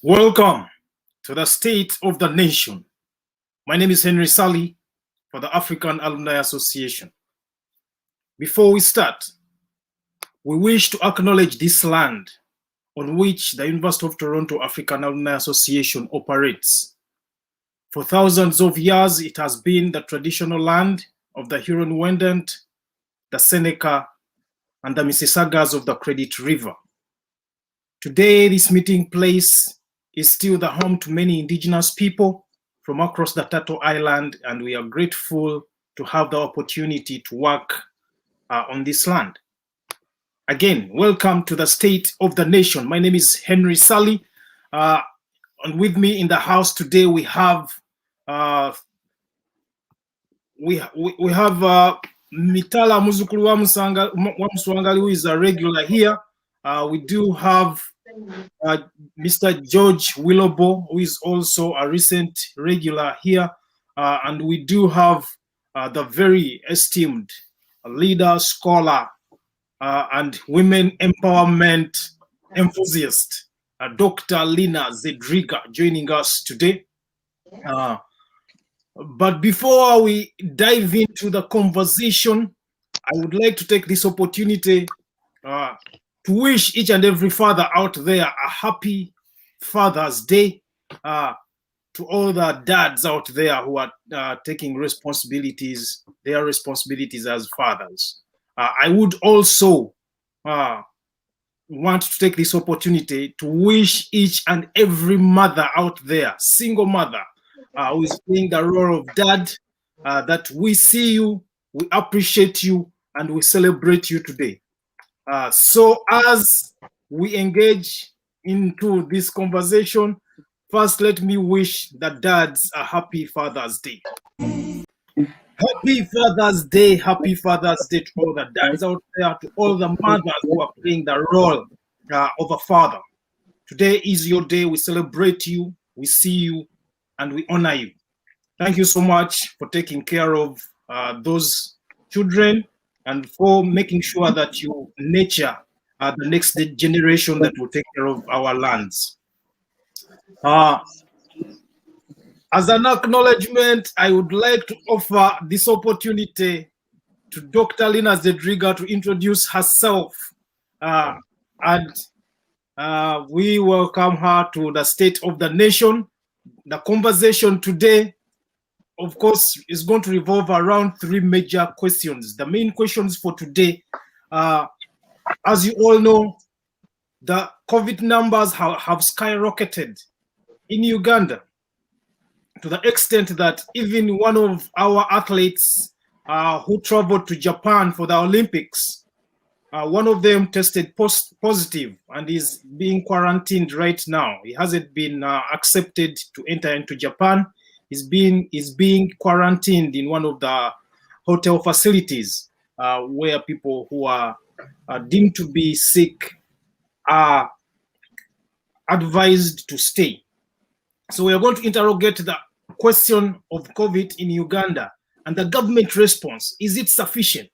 Welcome to the State of the Nation. My name is Henry SSALI for the African Alumni Association. Before we start, we wish to acknowledge this land on which the University of Toronto African Alumni Association operates. For thousands of years, it has been the traditional land of the Huron-Wendat, the Seneca, and the Mississaugas of the Credit River. Today, this meeting place is still the home to many indigenous people from across the Turtle Island, and we are grateful to have the opportunity to work on this land. Again, welcome to the State of the Nation. My name is Henry SSALI, and with me in the house today we have Mitala Muzukulu wa Muswangali, who is a regular here. We do have Mr. George Wilobo, who is also a recent regular here, and we do have the very esteemed leader, scholar, and women empowerment enthusiast, Dr. Lina Zedriga, joining us today. But before we dive into the conversation, I would like to take this opportunity to wish each and every father out there a happy Father's Day, to all the dads out there who are taking responsibilities, their responsibilities as fathers. I would also want to take this opportunity to wish each and every mother out there, single mother, who is playing the role of dad, that we see you, we appreciate you, and we celebrate you today. So as we engage into this conversation, first let me wish the dads a happy Father's Day. Happy Father's Day, happy Father's Day to all the dads out there, to all the mothers who are playing the role of a father. Today is your day. We celebrate you, we see you, and we honor you. Thank you so much for taking care of those children and for making sure that you nurture the next generation that will take care of our lands. As an acknowledgement, I would like to offer this opportunity to Dr. Lina Zedriga to introduce herself, and we welcome her to the State of the Nation. The conversation today, of course, is going to revolve around three major questions. The main questions for today, as you all know, the COVID numbers have skyrocketed in Uganda to the extent that even one of our athletes who traveled to Japan for the Olympics, one of them tested positive and is being quarantined right now. He hasn't been accepted to enter into Japan. He's being quarantined in one of the hotel facilities where people who are deemed to be sick are advised to stay. So we are going to interrogate the question of COVID in Uganda and the government response. Is it sufficient?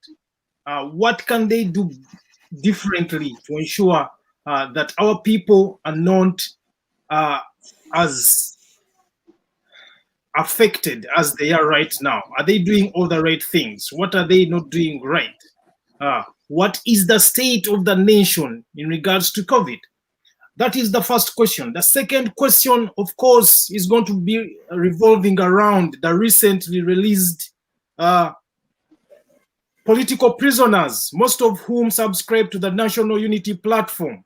What can they do differently to ensure that our people are not as affected as they are right now? Are they doing all the right things? What are they not doing right? What is the state of the nation in regards to COVID? That is the first question. The second question, of course, is going to be revolving around the recently released political prisoners, most of whom subscribe to the National Unity Platform.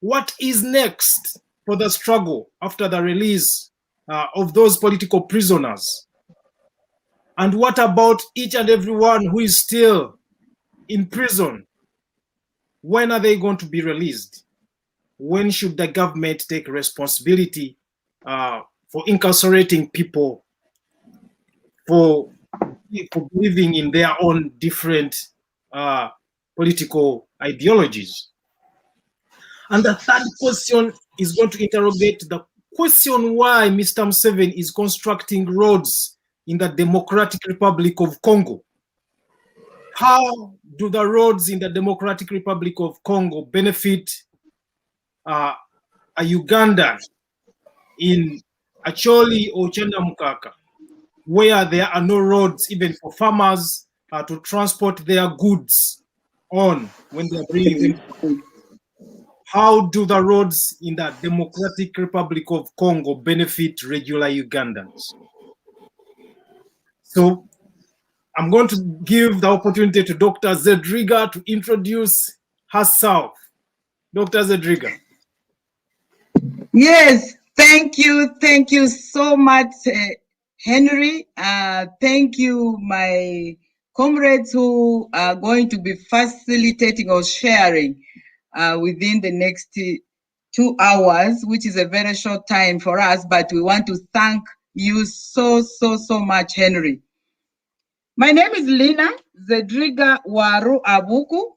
What is next for the struggle after the release of those political prisoners? And what about each and everyone who is still in prison? When are they going to be released? When should the government take responsibility for incarcerating people for believing in their own different political ideologies? And the third question is going to interrogate the question why Mr. Museveni is constructing roads in the Democratic Republic of Congo. How do the roads in the Democratic Republic of Congo benefit a Ugandan in Acholi or Chandamukaka, where there are no roads even for farmers to transport their goods on when they are bringing them. How do the roads in the Democratic Republic of Congo benefit regular Ugandans? So I'm going to give the opportunity to Dr. Zedriga to introduce herself. Dr. Zedriga. Yes, thank you so much, Henry. Thank you, my comrades who are going to be facilitating or sharing within the next 2 hours, which is a very short time for us, but we want to thank you so much, Henry. My name is Lina Zedriga Waru Abuku,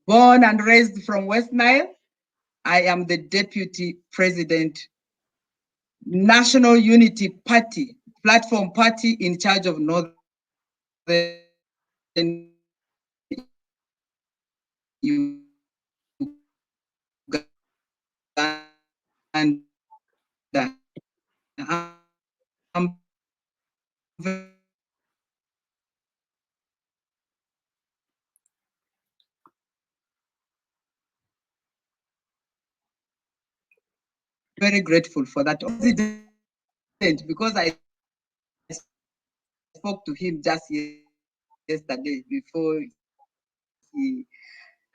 born and raised from West Nile. I am the Deputy President, National Unity Party, Platform Party in charge of Northern Uganda. I'm very grateful for that because I spoke to him just yesterday before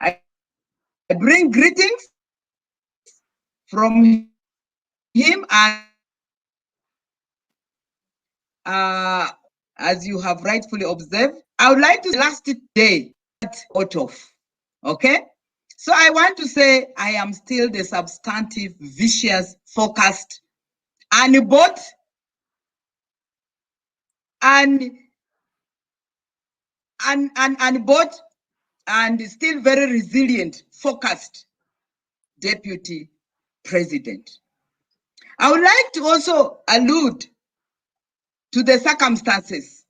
I bring greetings from him, and as you have rightfully observed, I would like to last day out of, okay? So I want to say I am still the substantive, vicious, focused, and both and still very resilient, focused deputy president. I would like to also allude to the circumstances.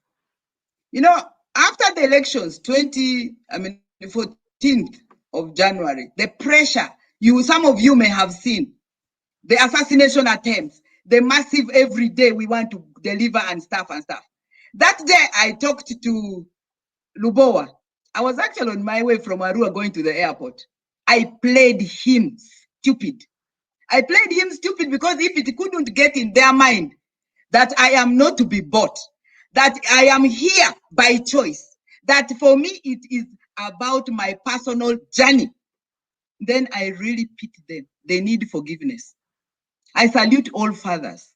You know, after the elections, 14th of January, the pressure, some of you may have seen, the assassination attempts, the massive every day we want to deliver and stuff. That day I talked to Lubowa. I was actually on my way from Arua going to the airport. I played him stupid. I played him stupid because if it couldn't get in their mind that I am not to be bought, that I am here by choice, that for me it is about my personal journey, then I really pity them. They need forgiveness. I salute all fathers.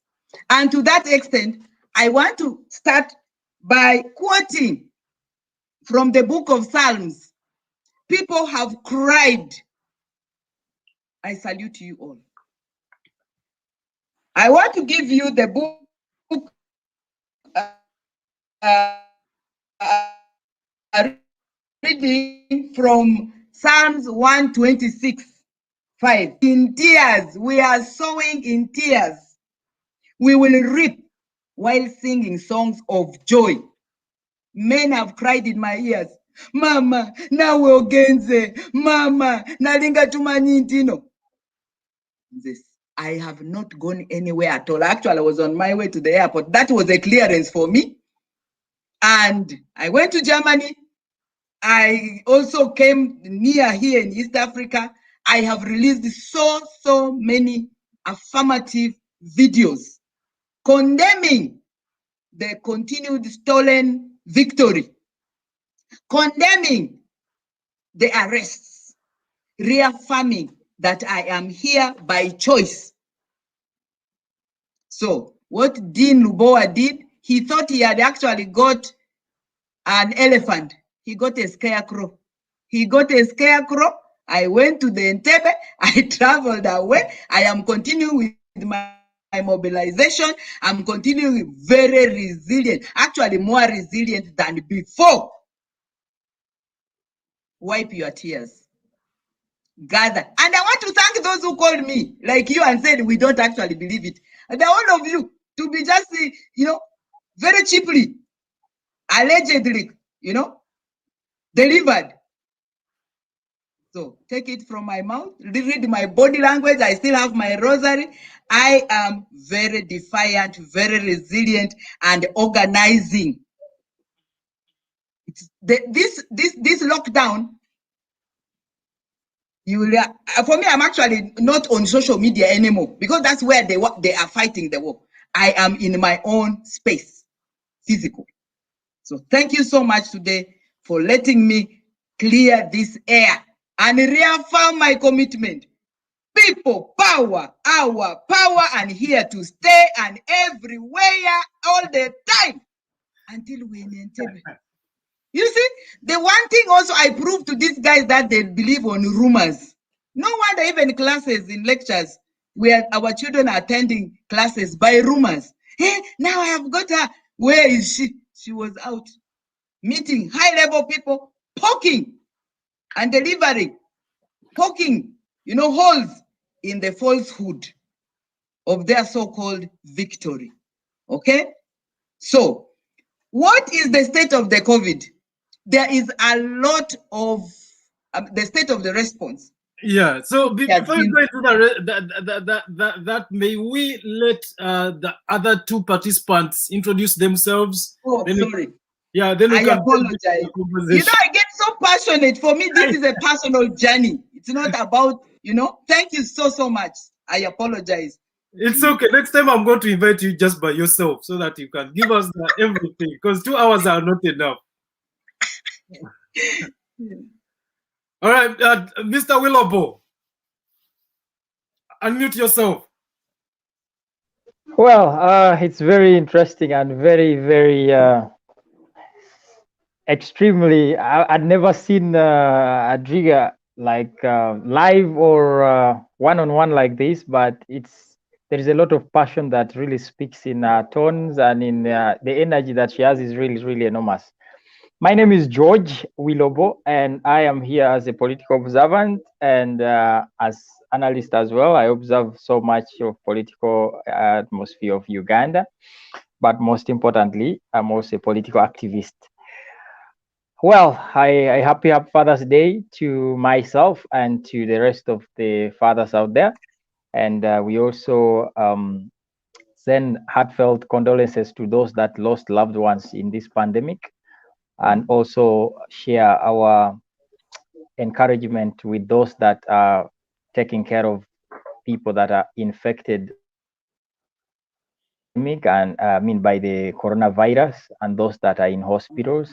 And to that extent, I want to start by quoting from the book of Psalms. People have cried. I salute you all. I want to give you the book reading from Psalms 126:5. In tears, we are sowing in tears. We will reap while singing songs of joy. Men have cried in my ears, Mama, nawe ogenze, Mama, nalinga tumanyintino. This, I have not gone anywhere at all. Actually, I was on my way to the airport. That was a clearance for me. And I went to Germany. I also came near here in East Africa. I have released so many affirmative videos condemning the continued stolen victory, condemning the arrests, reaffirming that I am here by choice. So what Dean Lubowa did, he thought he had actually got an elephant. He got a scarecrow. He got a scarecrow. I went to the Entebbe. I traveled away. I am continuing with my mobilization. I'm continuing very resilient, actually more resilient than before. Wipe your tears. Gather. And I want to thank those who called me, like you, and said, we don't actually believe it. And all of you, to be just, very cheaply, allegedly, delivered So take it from my mouth, read my body language. I still have my rosary. I am very defiant, very resilient, and organizing. This lockdown, for me, I'm actually not on social media anymore because that's where they are fighting the war. I am in my own space, physical. So thank you so much today for letting me clear this air and reaffirm my commitment. People, power, our power, and here to stay and everywhere all the time until we maintain. You see, the one thing also I proved to these guys that they believe on rumors. No wonder even classes in lectures where our children are attending classes by rumors. Hey, now I have got her. Where is she? She was out meeting high-level people, poking and delivering, poking, holes in the falsehood of their so-called victory. Okay? So, what is the state of the COVID? There is a lot of the state of the response. Yeah. So before you go into that, may we let the other two participants introduce themselves? Oh, sorry. Then we I apologize. I get so passionate. For me, this is a personal journey. It's not about, Thank you so much. I apologize. It's okay. Next time I'm going to invite you just by yourself so that you can give us everything because 2 hours are not enough. All right, Mr. Wilobo, unmute yourself. Well, it's very interesting and very, very extremely. I'd never seen Zedriga like live or one-on-one like this, but there is a lot of passion that really speaks in tones, and in the energy that she has is really, really enormous. My name is George Wilobo, and I am here as a political observant and as analyst as well. I observe so much of political atmosphere of Uganda, but most importantly, I'm also a political activist. Well, I happy Father's Day to myself and to the rest of the fathers out there. And we also send heartfelt condolences to those that lost loved ones in this pandemic, and also share our encouragement with those that are taking care of people that are infected and by the coronavirus, and those that are in hospitals.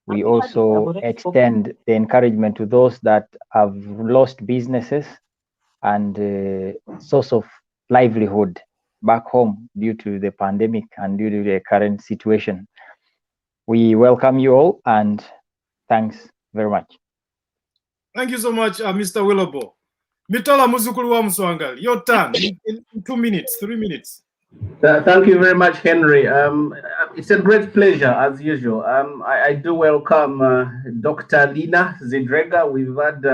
We also extend the encouragement to those that have lost businesses and source of livelihood back home due to the pandemic and due to the current situation. We welcome you all and thanks very much. Thank you so much, Mr. Wilobo. Mitala Muzukulu wa Mswangali, your turn in 2 minutes, 3 minutes. Thank you very much, Henry. It's a great pleasure, as usual. I do welcome Dr. Lina Zedriga. We've had,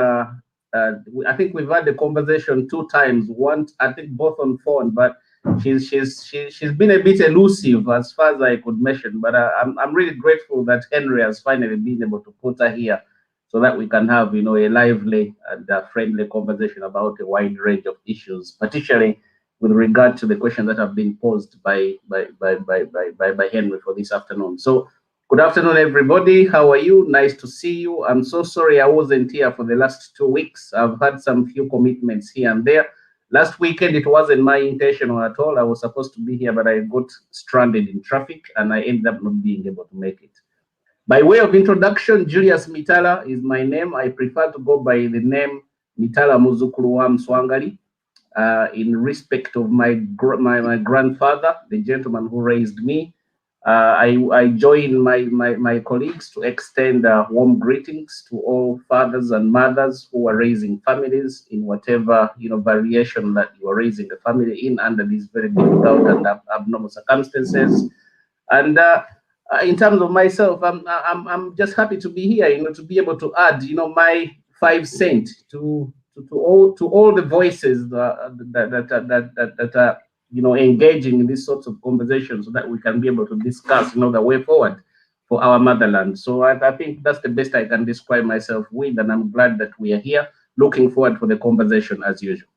I think we've had the conversation 2 times. One, I think both on phone, but she's been a bit elusive as far as I could mention. But I'm really grateful that Henry has finally been able to put her here, so that we can have, a lively and friendly conversation about a wide range of issues, particularly with regard to the questions that have been posed by Henry for this afternoon. So, good afternoon, everybody. How are you? Nice to see you. I'm so sorry I wasn't here for the last 2 weeks. I've had some few commitments here and there. Last weekend, it wasn't my intention at all. I was supposed to be here, but I got stranded in traffic and I ended up not being able to make it. By way of introduction, Julius Mitala is my name. I prefer to go by the name Mitala Muzukulu wa Mswangali. In respect of my grandfather, the gentleman who raised me. I join my colleagues to extend warm greetings to all fathers and mothers who are raising families in whatever variation that you are raising a family in under these very difficult and abnormal circumstances. And in terms of myself, I'm just happy to be here, to be able to add my 5 cents to all the voices that are engaging in these sorts of conversations, so that we can be able to discuss the way forward for our motherland. So I think that's the best I can describe myself with, and I'm glad that we are here. Looking forward for the conversation as usual.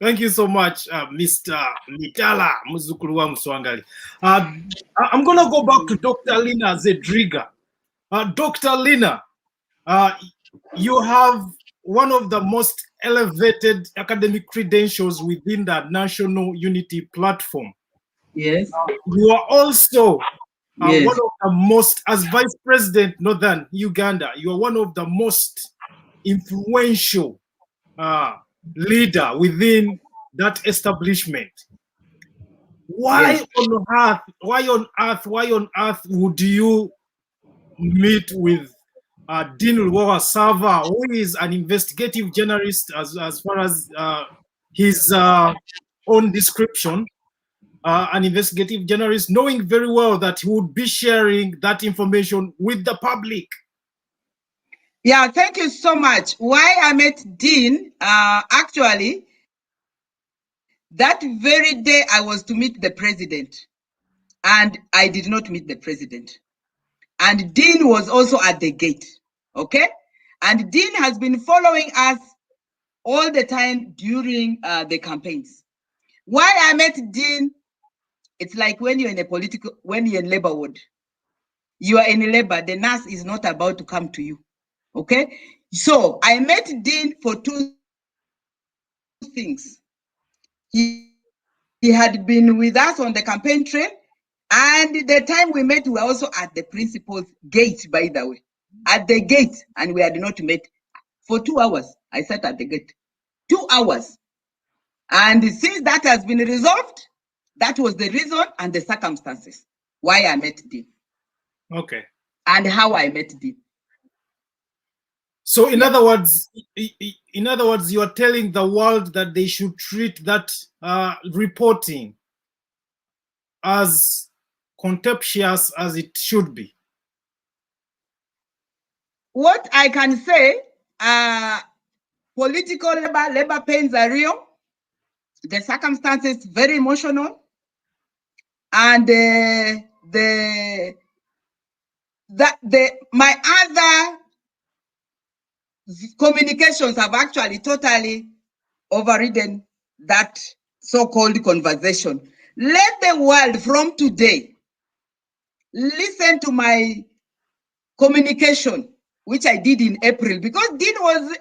Thank you so much, Mr. Mitala Muzukulu wa Mswangali. I'm going to go back to Dr. Lina Zedriga. Dr. Lina, you have one of the most elevated academic credentials within the National Unity Platform. Yes. You are also Yes. one of the most, as Vice President Northern Uganda, you are one of the most influential leader within that establishment. Why Yes. on earth would you meet with Dean Luwawa Sava, who is an investigative journalist as far as his own description, an investigative journalist, knowing very well that he would be sharing that information with the public? Yeah, thank you so much. Why I met Dean, actually, that very day I was to meet the president, and I did not meet the president. And Dean was also at the gate, okay? And Dean has been following us all the time during the campaigns. Why I met Dean, it's like when you're in when you're in labor ward. You are in labor, the nurse is not about to come to you, okay? So I met Dean for two things. He had been with us on the campaign trail, and the time we met, we were also at the principal's gate, by the way, at the gate, and we had not met for 2 hours. I sat at the gate, 2 hours. And since that has been resolved, that was the reason and the circumstances why I met Dean. Okay. And how I met Dean. So in other words, you are telling the world that they should treat that reporting as contemptuous as it should be. What I can say, political labor pains are real. The circumstances very emotional, and my other communications have actually totally overridden that so-called conversation. Let the world from today listen to my communication, which I did in April, because Dean was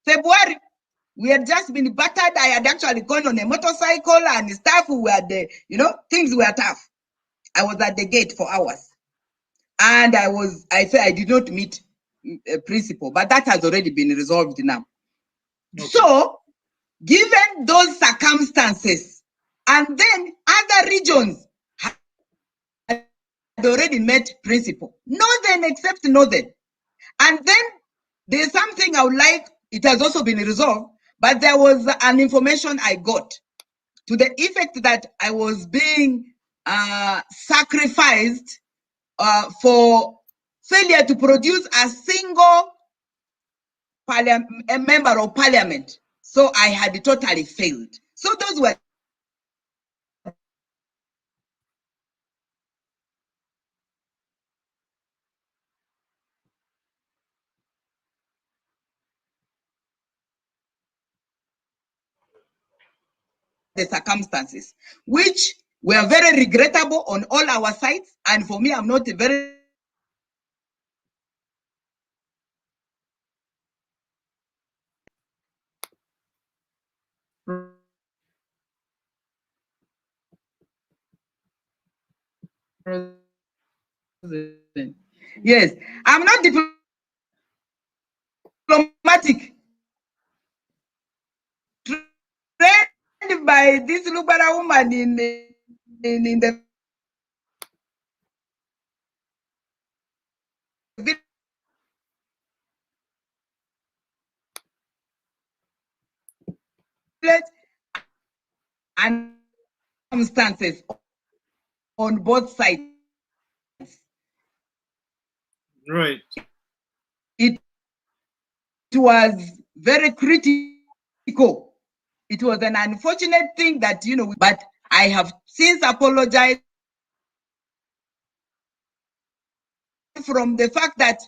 February. We had just been battered. I had actually gone on a motorcycle and stuff. We were there, things were tough. I was at the gate for hours. And I said I did not meet a principal, but that has already been resolved now. Okay. So, given those circumstances, and then other regions had already met principal, Northern except Northern. And then there's something I would like, it has also been resolved, but there was an information I got to the effect that I was being sacrificed for failure to produce a single member of parliament. So I had totally failed. So those were the circumstances, which were very regrettable on all our sides. And for me, I'm not a very yes, I'm not diplomatic. Trained by this Lubara woman in the village, and circumstances on both sides. Right. It was very critical. It was an unfortunate thing that, but I have since apologized from the fact that,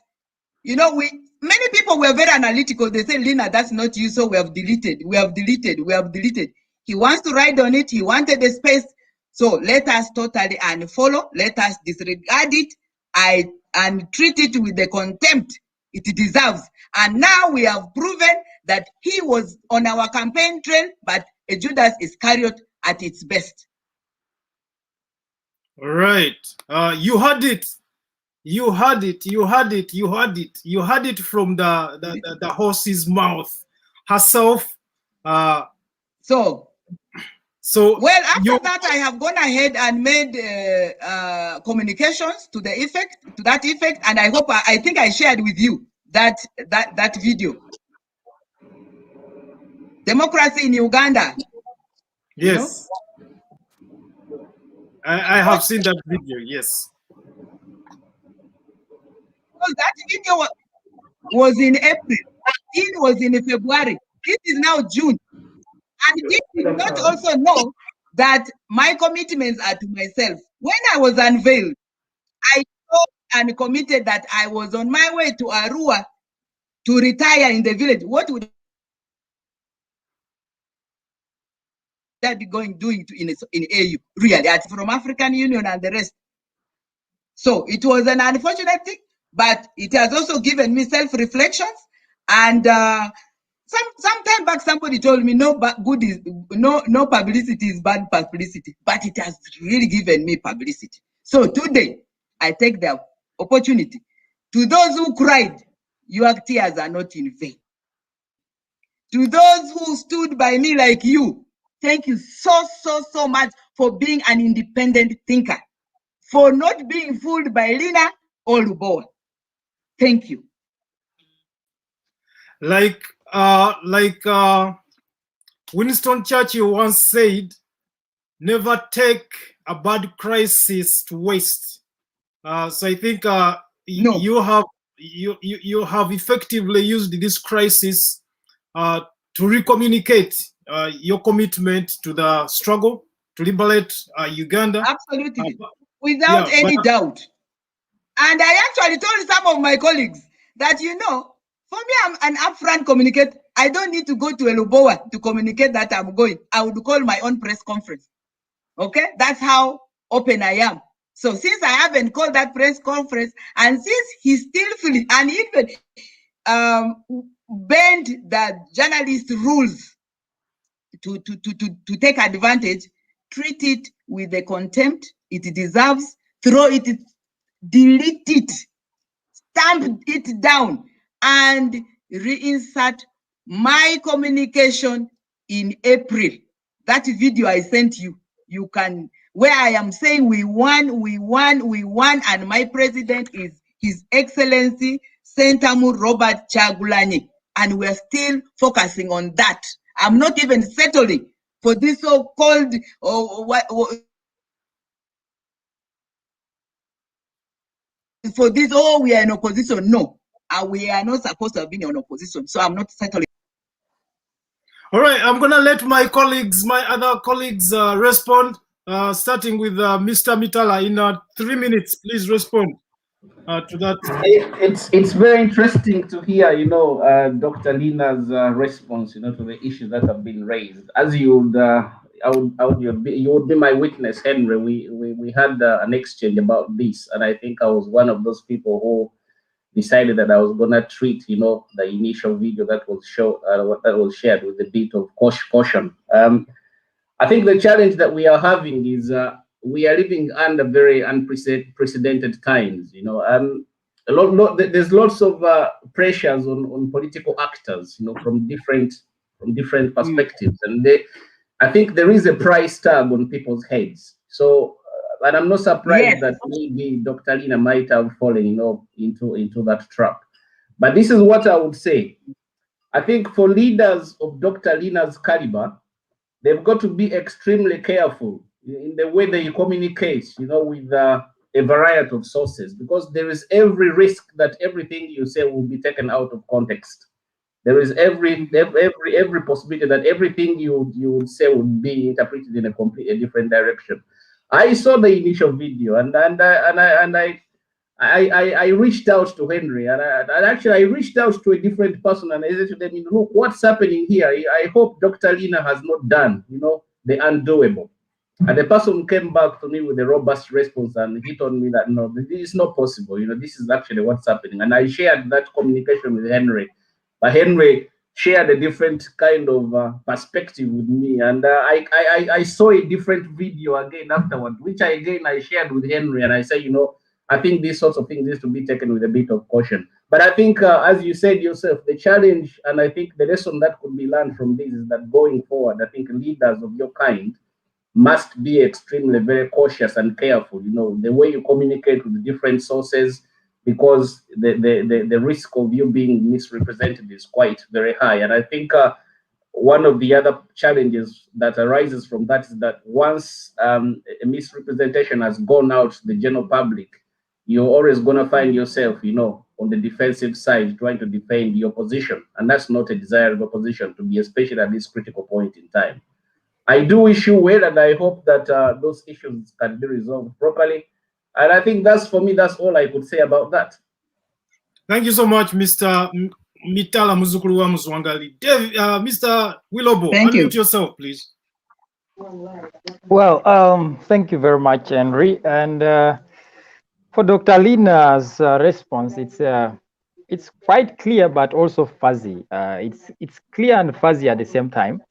you know, many people were very analytical. They say, Lina, that's not you, so we have deleted. He wants to write on it. He wanted the space. So let us totally unfollow. Let us disregard it and treat it with the contempt it deserves. And now we have proven that he was on our campaign trail, but a Judas Iscariot at its best. Right. You had it. You had it from the horse's mouth herself. So well, after that, I have gone ahead and made communications to that effect, and I think I shared with you that video. Democracy in Uganda. Yes. You know? I have seen that video, yes. Because that video was in April. It was in February. This is now June. And this did not also know that my commitments are to myself. When I was unveiled, I told and committed that I was on my way to Arua to retire in the village. What would I be doing in AU? Really, from African Union and the rest. So it was an unfortunate thing, but it has also given me self-reflections. And some time back, somebody told me no publicity is bad publicity, but it has really given me publicity. So today, I take the opportunity. To those who cried, your tears are not in vain. To those who stood by me like you, thank you so much for being an independent thinker, for not being fooled by Lina or Lubowa. Thank you. Like Winston Churchill once said, never take a bad crisis to waste. So I think you have effectively used this crisis to recommunicate your commitment to the struggle to liberate Uganda. Absolutely, without any doubt. And I actually told some of my colleagues that, you know, for me, I'm an upfront communicator. I don't need to go to Wilobo to communicate that I'm going. I would call my own press conference. Okay, that's how open I am. So since I haven't called that press conference, and since he's still feeling, and even bend the journalist rules to take advantage, treat it with the contempt it deserves, throw it, delete it, stamp it down, and reinsert my communication in April. That video I sent you, you can, where I am saying we won, and my president is His Excellency Sentamu Robert Kyagulanyi, and we're still focusing on that. I'm not even settling for this so-called for this, we are in opposition. No, we are not supposed to have been in opposition, so I'm not settling. All right, I'm gonna let my other colleagues respond, starting with Mr. Mitala. In 3 minutes, please respond to that. It's very interesting to hear, you know, Dr. Lina's response, you know, to the issues that have been raised. As you would be my witness, Henry. We had an exchange about this, and I think I was one of those people who decided that I was gonna treat, you know, the initial video that was shared with a bit of caution. I think the challenge that we are having is we are living under very unprecedented times. You know, there's lots of pressures on political actors, you know, from different perspectives, and I think there is a price tag on people's heads. So, and I'm not surprised that maybe Dr. Lina might have fallen, you know, into that trap. But this is what I would say. I think for leaders of Dr. Lina's caliber, they've got to be extremely careful in the way they communicate, you know, with a variety of sources, because there is every risk that everything you say will be taken out of context. There is every possibility that everything you would say would be interpreted in a completely different direction. I saw the initial video, and I I reached out to Henry, and I reached out to a different person, and I said to them, look, what's happening here? I hope Dr. Lina has not done, the undoable. And the person came back to me with a robust response, and he told me that no, this is not possible. This is actually what's happening. And I shared that communication with Henry, but Henry shared a different kind of perspective with me, and I saw a different video again afterward, which I shared with Henry, and I said, I think these sorts of things need to be taken with a bit of caution. But I think, as you said yourself, the challenge, and I think the lesson that could be learned from this is that going forward, I think leaders of your kind must be extremely very cautious and careful, the way you communicate with different sources, because the risk of you being misrepresented is quite very high. And I think one of the other challenges that arises from that is that once a misrepresentation has gone out to the general public, you're always going to find yourself, on the defensive side, trying to defend your position. And that's not a desirable position to be, especially at this critical point in time. I do wish you well, and I hope that those issues can be resolved properly. And I think that's all I could say about that. Thank you so much, Mr. Mitala Muzukuru wa Muzwangali. Mr. Wilobo, unmute yourself, please. Well, thank you very much, Henry. And for Dr. Lina's response, it's quite clear, but also fuzzy. It's clear and fuzzy at the same time,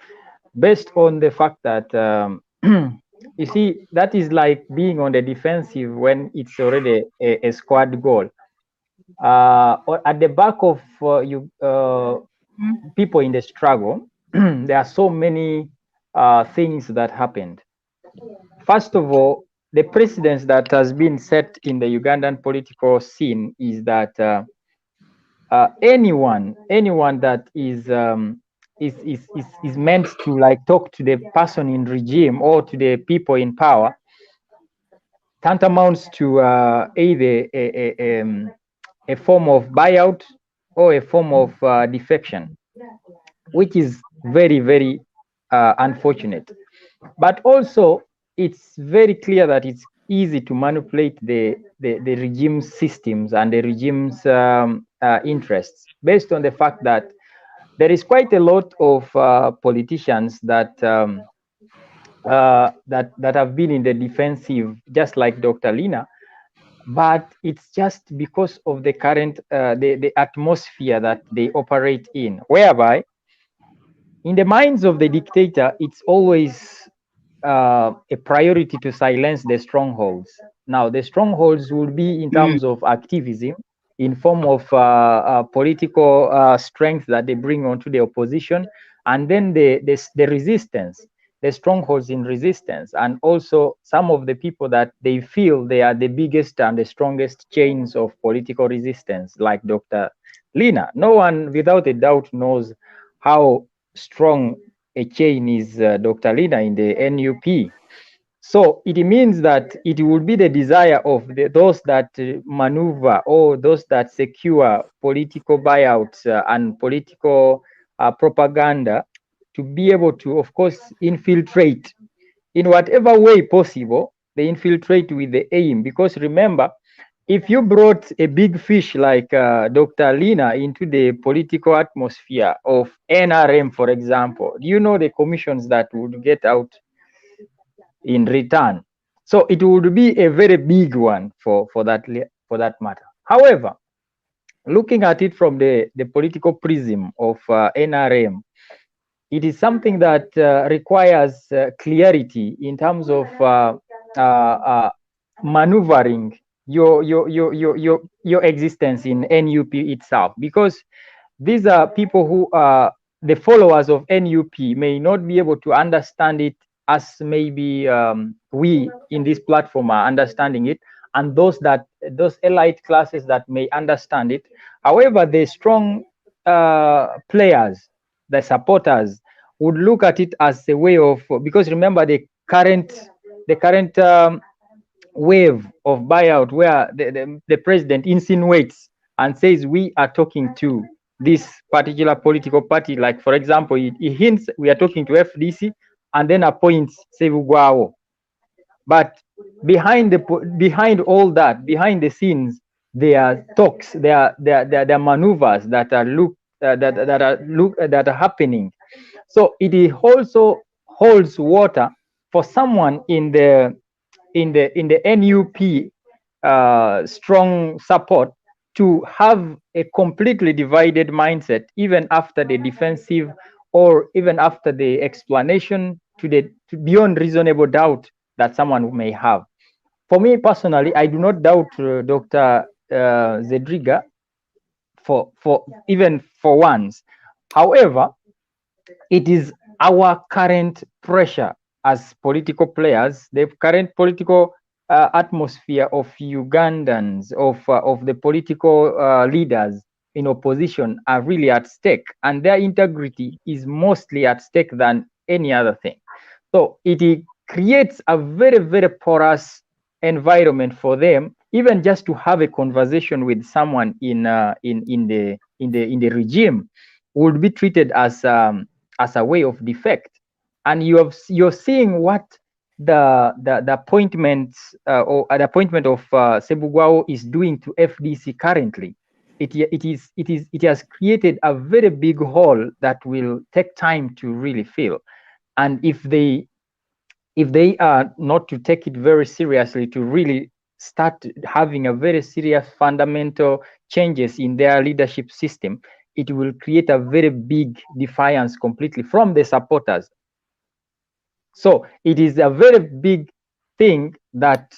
based on the fact that you see, that is like being on the defensive when it's already a squad goal. At the back of people in the struggle, there are so many things that happened. First of all, the precedence that has been set in the Ugandan political scene is that anyone that is meant to like talk to the person in regime or to the people in power tantamounts to either a form of buyout or a form of defection, which is very, very unfortunate. But also, it's very clear that it's easy to manipulate the regime's systems and the regime's interests, based on the fact that there is quite a lot of politicians that have been in the defensive, just like Dr. Lina, but it's just because of the current the atmosphere that they operate in, whereby in the minds of the dictator, it's always a priority to silence the strongholds. Now, the strongholds will be in terms of activism, in form of political strength that they bring onto the opposition, and then the resistance, the strongholds in resistance, and also some of the people that they feel they are the biggest and the strongest chains of political resistance, like Dr. Lina. No one, without a doubt, knows how strong a chain is Dr. Lina in the NUP. So it means that it will be the desire of those that maneuver or those that secure political buyouts and political propaganda to be able to, of course, infiltrate in whatever way possible. They infiltrate with the aim, because remember, if you brought a big fish like Dr. Lina into the political atmosphere of NRM, for example, you know the commissions that would get out in return. So it would be a very big one for that matter. However, looking at it from the political prism of NRM, it is something that requires clarity in terms of maneuvering your existence in NUP itself, because these are people who are the followers of NUP may not be able to understand it as maybe we in this platform are understanding it, and those elite classes that may understand it. However, the strong players, the supporters, would look at it as a way of, because remember the current wave of buyout, where the president insinuates and says we are talking to this particular political party. Like, for example, he hints we are talking to FDC, and then appoints Sevugwao. But behind all that, behind the scenes, their talks, their maneuvers that are happening. So it also holds water for someone in the NUP strong support to have a completely divided mindset, even after the defensive or even after the explanation to beyond reasonable doubt that someone may have. For me personally, I do not doubt Dr. Zedriga for even for once. However, it is our current pressure as political players, the current political atmosphere of Ugandans, of the political leaders in opposition are really at stake, and their integrity is mostly at stake than any other thing. So it creates a very, very porous environment for them, even just to have a conversation with someone in the regime would be treated as a way of defect. And you're seeing what the appointment or the appointment of Sebugwao is doing to FDC currently. It has created a very big hole that will take time to really fill. And if they are not to take it very seriously, to really start having a very serious fundamental changes in their leadership system, it will create a very big defiance completely from the supporters. So it is a very big thing that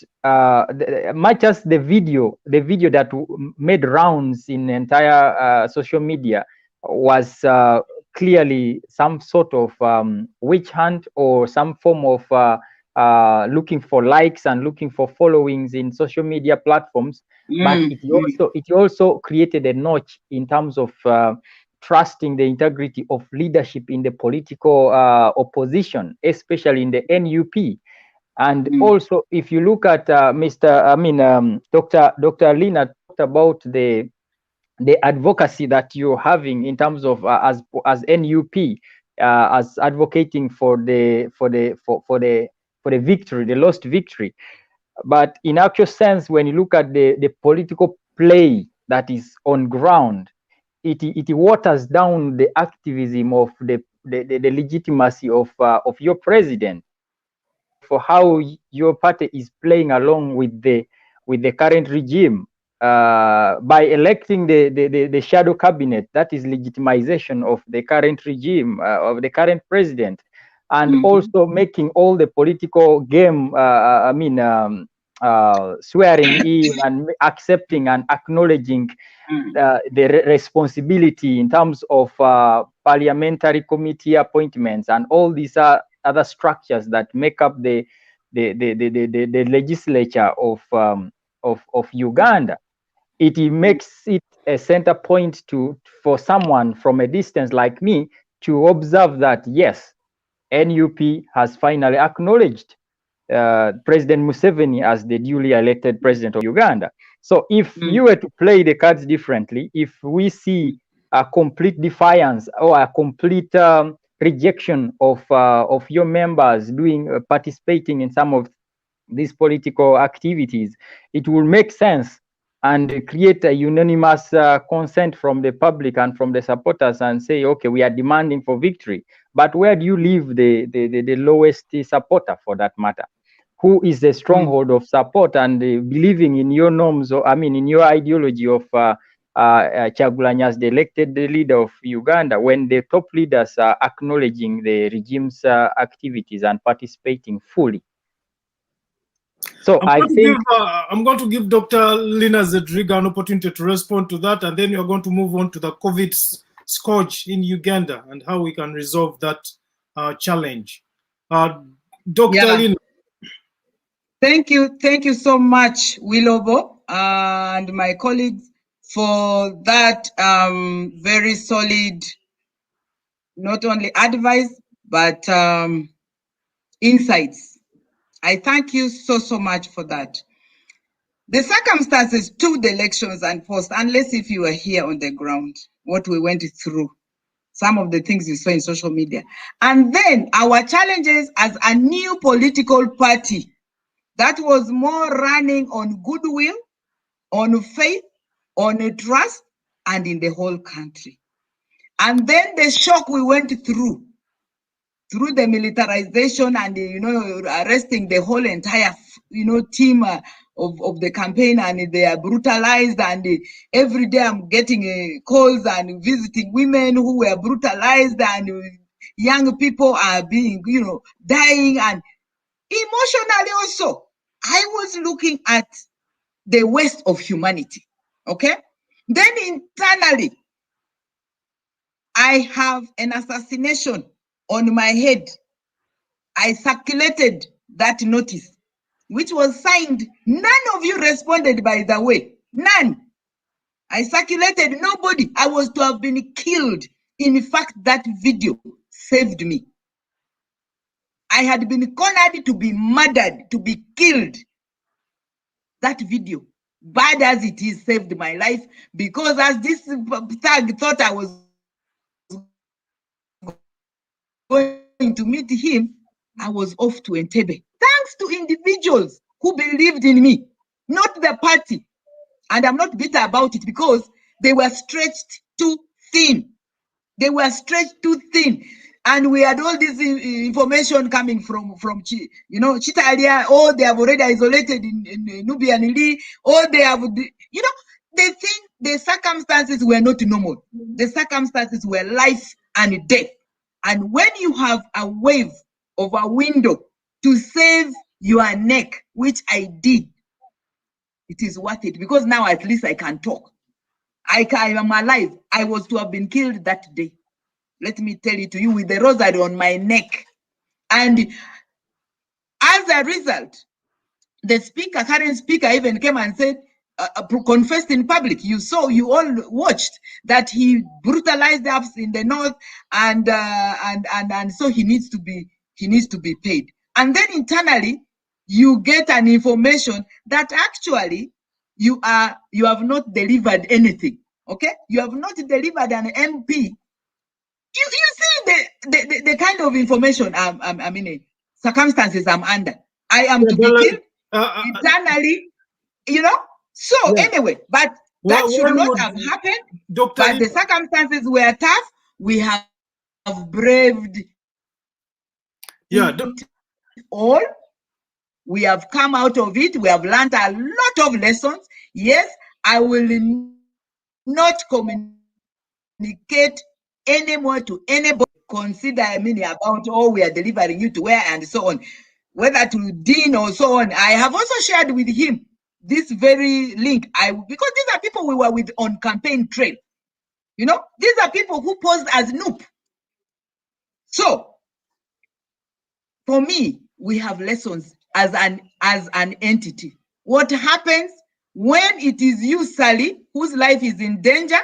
much as the video that made rounds in the entire social media was clearly some sort of witch hunt or some form of looking for likes and looking for followings in social media platforms, but it also created a notch in terms of trusting the integrity of leadership in the political opposition, especially in the NUP. And also, if you look at Dr. Lina talked about the advocacy that you're having in terms of as NUP, as advocating for the victory, the lost victory. But in actual sense, when you look at the political play that is on ground, it waters down the activism of the legitimacy of your president, for how your party is playing along with the current regime by electing the shadow cabinet. That is legitimization of the current regime, of the current president, and also making all the political game swearing in and accepting and acknowledging the responsibility in terms of parliamentary committee appointments and all these other structures that make up the legislature of Uganda. It makes it a center point for someone from a distance like me to observe that yes, NUP has finally acknowledged President Museveni as the duly elected president of Uganda. So if you were to play the cards differently, if we see a complete defiance or a complete rejection of your members participating in some of these political activities, it will make sense and create a unanimous consent from the public and from the supporters and say, okay, we are demanding for victory. But where do you leave the lowest supporter for that matter? Who is the stronghold of support and believing in your norms, or in your ideology of Kyagulanyi as the elected leader of Uganda, when the top leaders are acknowledging the regime's activities and participating fully? So I'm going to give Dr. Lina Zedriga an opportunity to respond to that, and then you're going to move on to the COVID scourge in Uganda and how we can resolve that challenge. Dr. Lina. Thank you so much, Wilobo, and my colleagues for that very solid, not only advice, but insights. I thank you so much for that. The circumstances to the elections and post, unless if you were here on the ground, what we went through, some of the things you saw in social media, and then our challenges as a new political party that was more running on goodwill, on faith, on a trust, and in the whole country. And then the shock we went through the militarization and arresting the whole entire team of the campaign, and they are brutalized, and every day I'm getting calls and visiting women who were brutalized, and young people are being dying, and emotionally also I was looking at the waste of humanity. Okay, then internally I have an assassination on my head. I circulated that notice, which was signed. None of you responded, by the way. None. I circulated, nobody. I was to have been killed. In fact, that video saved me. I had been cornered to be murdered, to be killed. That video, bad as it is, saved my life, because as this thug thought I was going to meet him, I was off to Entebbe. Thanks to individuals who believed in me, not the party. And I'm not bitter about it, because they were stretched too thin. They were stretched too thin. And we had all this information coming from Chitalia. Oh, they have already isolated in Nubi and Lee. Oh, they have, they think the circumstances were not normal. The circumstances were life and death. And when you have a wave of a window to save your neck, which I did, it is worth it, because now at least I can talk. I am alive. I was to have been killed that day. Let me tell it to you, with the rosary on my neck. And as a result, the speaker, current speaker, even came and said, confessed in public. You all watched that he brutalized us in the north, and so he needs to be paid. And then internally, you get an information that actually you have not delivered anything. Okay, you have not delivered an MP. You see the kind of information circumstances I'm under. I am to be killed internally, So anyway, but that should not have happened. But the circumstances were tough. We have braved it all. We have come out of it. We have learned a lot of lessons. Yes, I will not communicate anymore to anybody. Consider about, oh, we are delivering you to where and so on, whether to Dean or so on. I have also shared with him this very link. Because these are people we were with on campaign trail. These are people who posed as noob. So for me, we have lessons as an entity. What happens when it is you, Sally, whose life is in danger?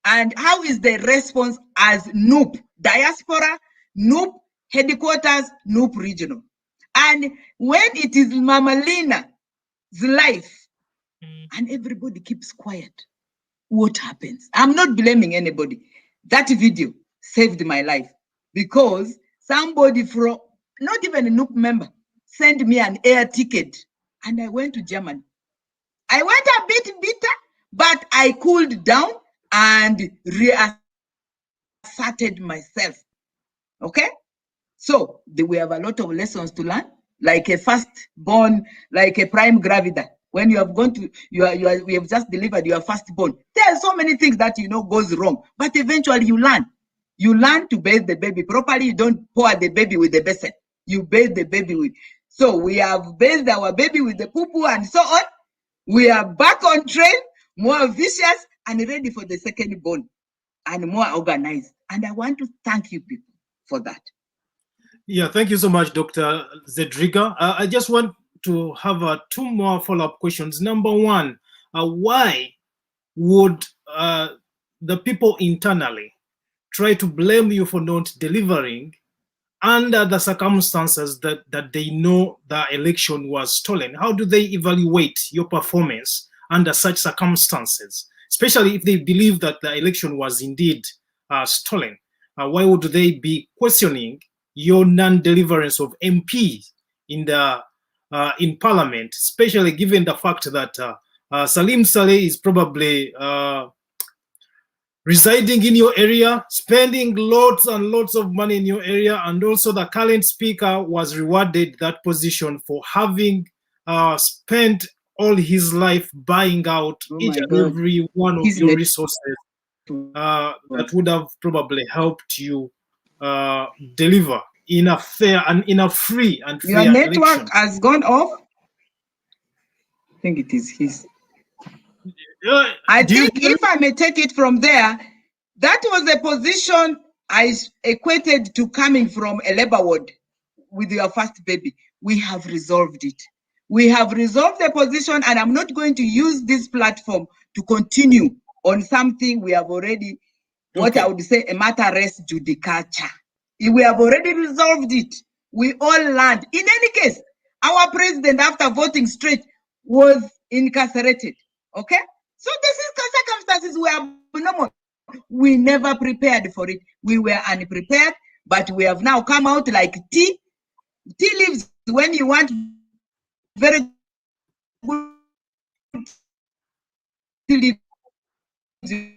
And how is the response as NUP diaspora, NUP headquarters, NUP regional? And when it is Mama Lina's life and everybody keeps quiet, what happens? I'm not blaming anybody. That video saved my life, because somebody from, not even a NUP member, sent me an air ticket and I went to Germany. I went a bit bitter, but I cooled down and reasserted myself. Okay? So we have a lot of lessons to learn, like a firstborn, like a prime gravida. When you have gone to, we have just delivered your firstborn. There are so many things that goes wrong, but eventually you learn. You learn to bathe the baby properly. You don't pour the baby with the basin. You bathe the baby with. So we have bathed our baby with the poo-poo and so on. We are back on trail, more vicious and ready for the second born, and more organized. And I want to thank you people for that. Yeah, thank you so much, Dr. Zedriga. I just want to have two more follow-up questions. Number one, why would the people internally try to blame you for not delivering under the circumstances that they know the election was stolen? How do they evaluate your performance under such circumstances, especially if they believe that the election was indeed stolen? Why would they be questioning your non-deliverance of MPs in Parliament, especially given the fact that Salim Saleh is probably residing in your area, spending lots and lots of money in your area, and also the current speaker was rewarded that position for having spent all his life buying out each and every one of your resources that would have probably helped you deliver in a fair and in a free and fair Your network election. has gone off. I think it is his. I think if I may take it from there, that was a position I equated to coming from a labor ward with your first baby. We have resolved it. We have resolved the position, and I'm not going to use this platform to continue on something we have already, what I would say, a matter res judicature. We have already resolved it. We all learned. In any case, our president, after voting straight, was incarcerated. Okay? So this is circumstances were normal. We never prepared for it. We were unprepared, but we have now come out like tea. Tea leaves when you want very good tea leaves, you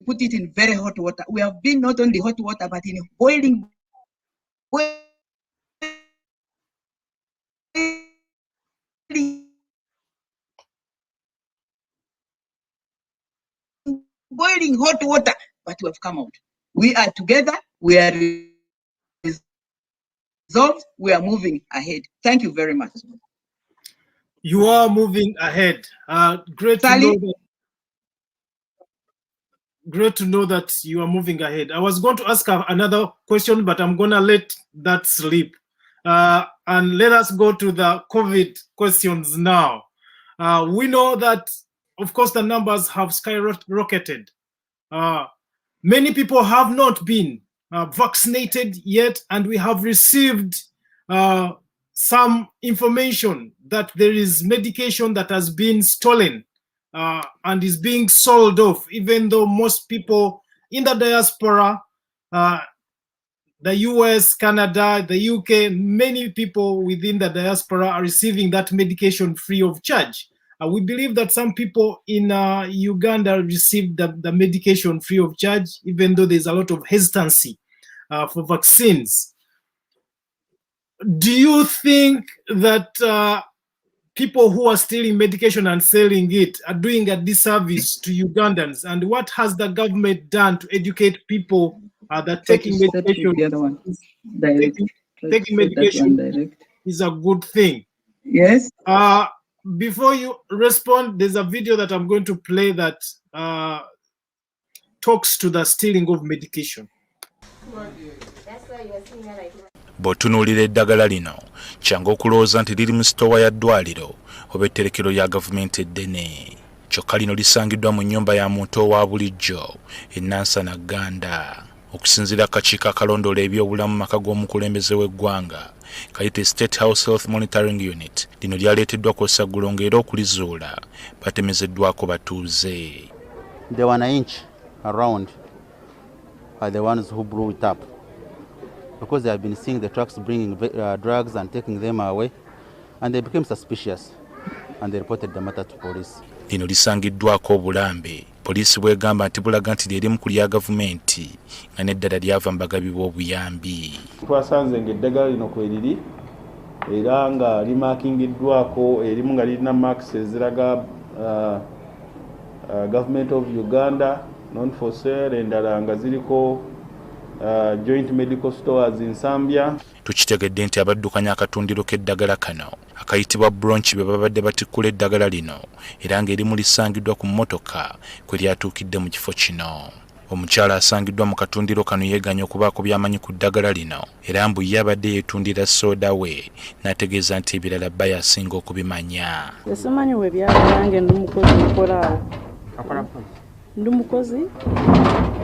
put it in very hot water. We have been not only hot water, but in boiling hot water, but we have come out. We are together. We are resolved. We are moving ahead. Thank you very much. You are moving ahead. Great to know that. Great to know that you are moving ahead. I was going to ask another question, but I'm going to let that slip. And let us go to the COVID questions now. We know that, of course, the numbers have skyrocketed. Many people have not been vaccinated yet, and we have received some information that there is medication that has been stolen and is being sold off, even though most people in the diaspora, the US, Canada, the UK, many people within the diaspora are receiving that medication free of charge. We believe that some people in Uganda received the medication free of charge, even though there's a lot of hesitancy for vaccines. Do you think that people who are stealing medication and selling it are doing a disservice to Ugandans? And what has the government done to educate people that taking medication, taking medication is a good thing? Yes. Before you respond, there's a video that I'm going to play that talks to the stealing of medication. Bw'otunuulira eddagala lino kyangu okulowooza nti liri mu sitowa ya ddwaliro oba etterekero lya gavumenti eddene. Kyokka lino lisangiddwa mu nnyumba ya muntu owa bulijjo e Nansana, Uganda. Okusinziira akakiiko akalondoola ebyobulamu mu maka g'omukulembeze w'eggwanga kayite State House Health Monitoring Unit, lino lyaleeteddwa ku Sagulongo era okulizuula batemezeddwako batuuze. The 1 inch around are the ones who blew it up, because they have been seeing the trucks bringing drugs and taking them away, and they became suspicious and they reported the matter to police. Lino lisangiddwako obulambe. Poliisi bwegamba nti bulaga nti lyerimu ku lya gavumenti nga n'eddala lyava mu bagabi b'obuyambi. Twasanze ng'eddagala lino kweriri era nga limakingiddwako, erimu nga lirina marks eziraga Government of Uganda, non for sale, endala nga ziriko joint medical stores in Zambia. Tukitegedde nti abaddukanya akatundiro k'eddagala kano akayitibwa bronchi be babadde batikkula eddagala lino era ng'erimu lisangiddwa ku mmotoka kwe lyatuukidde mu kifo kino. Omukyala asangiddwa mu katundiro kano yeeganya okubaako by'amanyi ku ddagala lino era mbu ye abadde yeetundira sooda we n'ategeeza nti ebirala bba yasinga okubimanya. Simanyi we byalange ndi mukozi mukolaawo. Ndi mukozi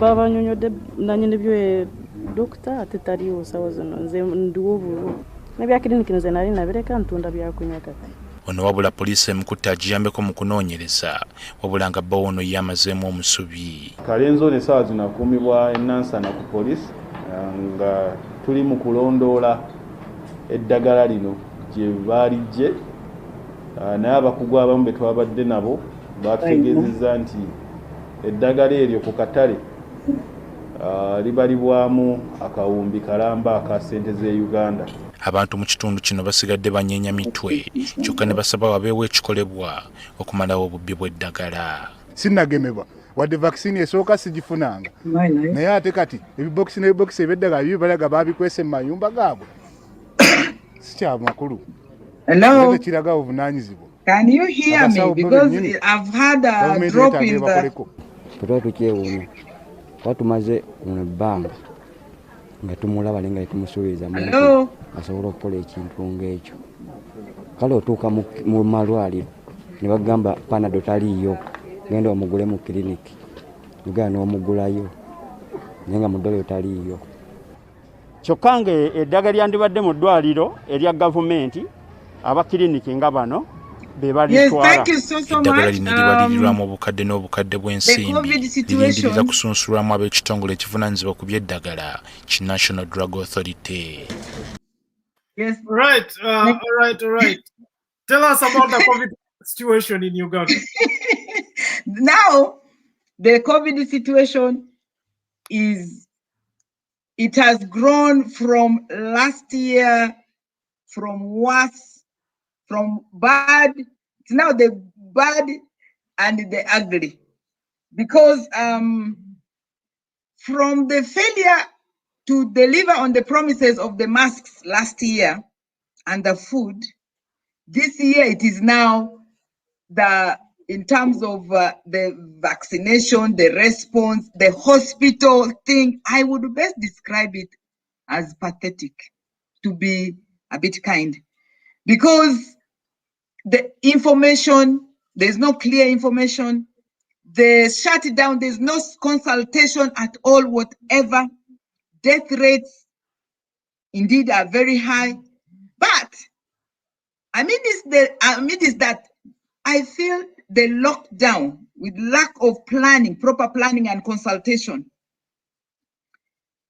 babanyonyodde nanyini byo dokita ate taliwo sawa zino nze ndiwo obululu nebya kiliniki nze nali nabireka ntunda byakunywa kati. Ono wabula poliisi emukutte agiyambeko mu kunoonyereza wabula nga bba ono ye amazeemu omusubi. Kalenzo ne sawa zino akuumibwa e Nansana ku poliisi nga tuli mu kulondoola eddagala lino gye baalijje naye abakugu abamu be twabadde nabo batutegeezezza nti eddagala eryo ku katale libalibwamu akawumbi kalamba aka ssente z'e Uganda. Abantu mu kitundu kino basigadde banyeenya mitwe kyokka ne basaba wabeewo ekikolebwa okumalawo obubbi bw'eddagala. Sinnagemebwa wadde vaccine esooka sigifunanga naye ate kati ebibokisi n'ebibokisi eby'eddagala bibalaga babikwese mu mayumba gaabwe sikya makulu. Hello. Kiraga obuvunaanyizibwa. Can you hear me? Because I've had a drop in the... Tukyewuunya twatumaze ebbanga nga tumulaba naye nga tumusuubiza muntu asobola okukola ekintu ng'ekyo. Kale otuuka mu malwaliro ne bagamba panado taliiyo, genda omugule mu kiriniki, ugenda n'omugulayo naye nga mu ddwaliro taliiyo. Kyokka nga eddagala lyandibadde mu ddwaliro erya gavumenti, abakiriniki nga bano eddagala lino libalirirwamu obukadde n'obukadde bw'ensimbi lirindirira kusunsulwamu ab'ekitongole ekivunaanyizibwa ku by'eddagala ki National Drug Authority. Yes. Right. All right. Tell us about the COVID situation in Uganda. Now, the COVID situation it has grown from last year, from worse, from bad. It's now the bad and the ugly. Because from the failure to deliver on the promises of the masks last year and the food, this year it is now in terms of the vaccination, the response, the hospital thing, I would best describe it as pathetic, to be a bit kind. Because the information, there's no clear information, the shutdown, there's no consultation at all, whatever. Death rates indeed are very high. But amidst that, I feel the lockdown with lack of planning, proper planning and consultation.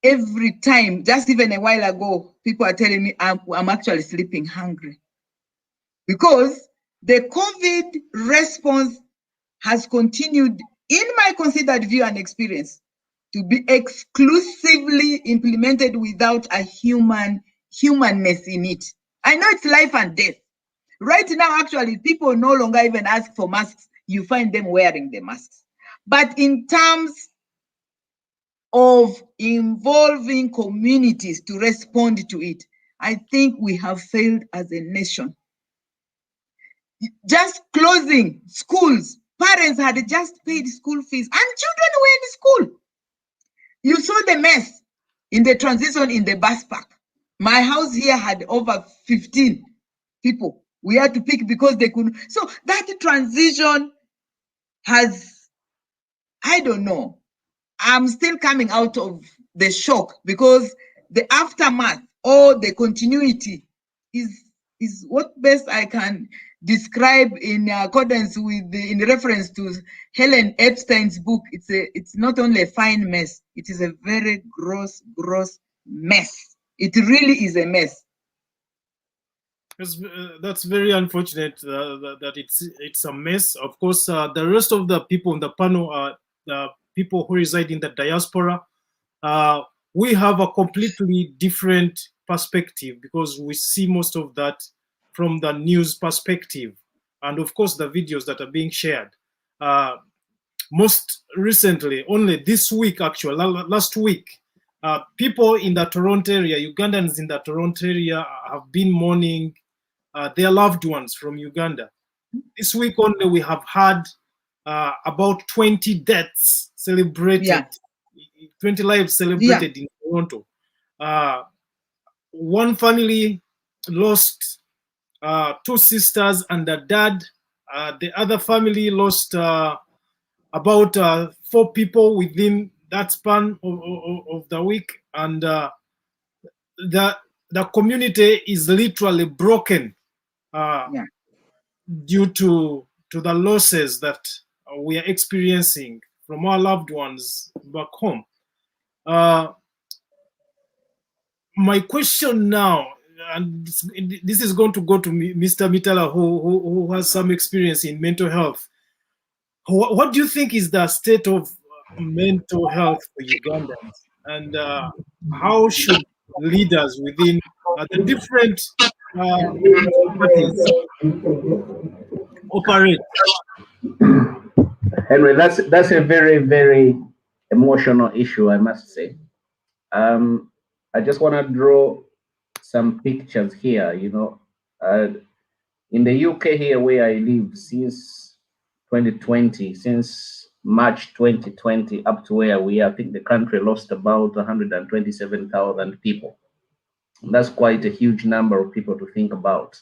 Every time, just even a while ago, people are telling me I'm actually sleeping hungry. Because the COVID response has continued, in my considered view and experience, to be exclusively implemented without a humanness in it. I know it's life and death. Right now, actually, people no longer even ask for masks. You find them wearing the masks. But in terms of involving communities to respond to it, I think we have failed as a nation. Just closing schools. Parents had just paid school fees and children were in school. You saw the mess in the transition in the bus park. My house here had over 15 people. We had to pick because they couldn't. So that transition has, I don't know. I'm still coming out of the shock because the aftermath or the continuity is what best I can describe in accordance with in reference to Helen Epstein's book. It's not only a fine mess, it is a very gross mess. It really is a mess. That's very unfortunate that it's a mess. Of course, the rest of the people in the panel are the people who reside in the diaspora. We have a completely different perspective because we see most of that from the news perspective, and of course the videos that are being shared. Most recently, only this week, actually, last week, people in the Toronto area, Ugandans in the Toronto area, have been mourning their loved ones from Uganda. This week only, we have had about 20 deaths celebrated, 20 lives celebrated in Toronto. One family lost 2 sisters and a dad. The other family lost about 4 people within that span of the week, and the community is literally broken due to the losses that we are experiencing from our loved ones back home. My question now, and this is going to go to Mr. Mitala, who has some experience in mental health. What do you think is the state of mental health for Ugandans, and how should leaders within the different parties operate? Henry, that's a very, very emotional issue, I must say. I just want to draw some pictures here. In the UK here where I live since 2020, since March 2020 up to where we are, I think the country lost about 127,000 people. And that's quite a huge number of people to think about.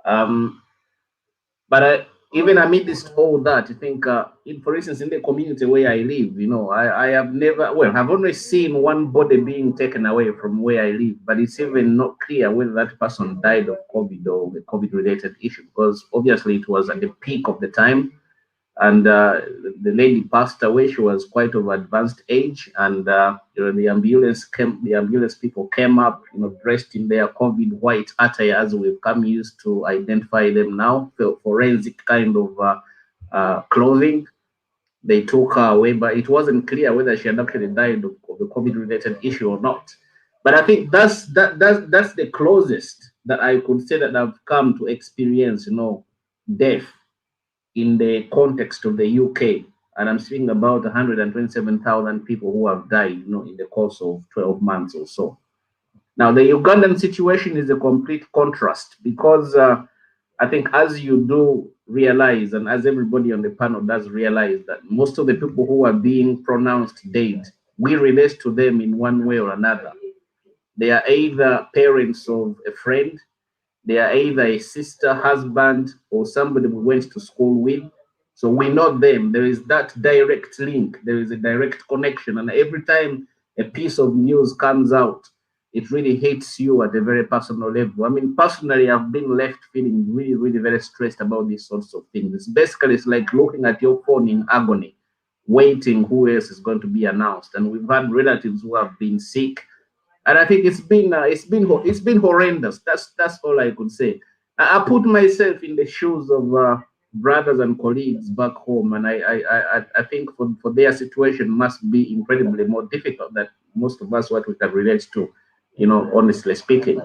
But even amidst all that, I think, for instance, in the community where I live, I have never, well, I've only seen one body being taken away from where I live, but it's even not clear whether that person died of COVID or the COVID-related issue, because obviously it was at the peak of the time, and the lady passed away. She was quite of advanced age, and the ambulance people came up, dressed in their COVID white attire, as we've come used to identify them now, forensic kind of clothing. They took her away, but it wasn't clear whether she had actually died of the COVID-related issue or not. But I think that's the closest that I could say that I've come to experience, death in the context of the UK, and I'm speaking about 127,000 people who have died, in the course of 12 months or so. Now, the Ugandan situation is a complete contrast, because I think, as you do realize, and as everybody on the panel does realize, that most of the people who are being pronounced dead, we relate to them in one way or another. They are either parents of a friend, they are either a sister, husband, or somebody we went to school with. So we know them. There is that direct link. There is a direct connection. And every time a piece of news comes out, it really hits you at a very personal level. I mean, personally, I've been left feeling really, really very stressed about these sorts of things. It's like looking at your phone in agony, waiting who else is going to be announced. And we've had relatives who have been sick. And I think it's been horrendous. That's all I could say. I put myself in the shoes of brothers and colleagues back home, and I think for their situation must be incredibly more difficult than most of us what we can relate to, honestly speaking.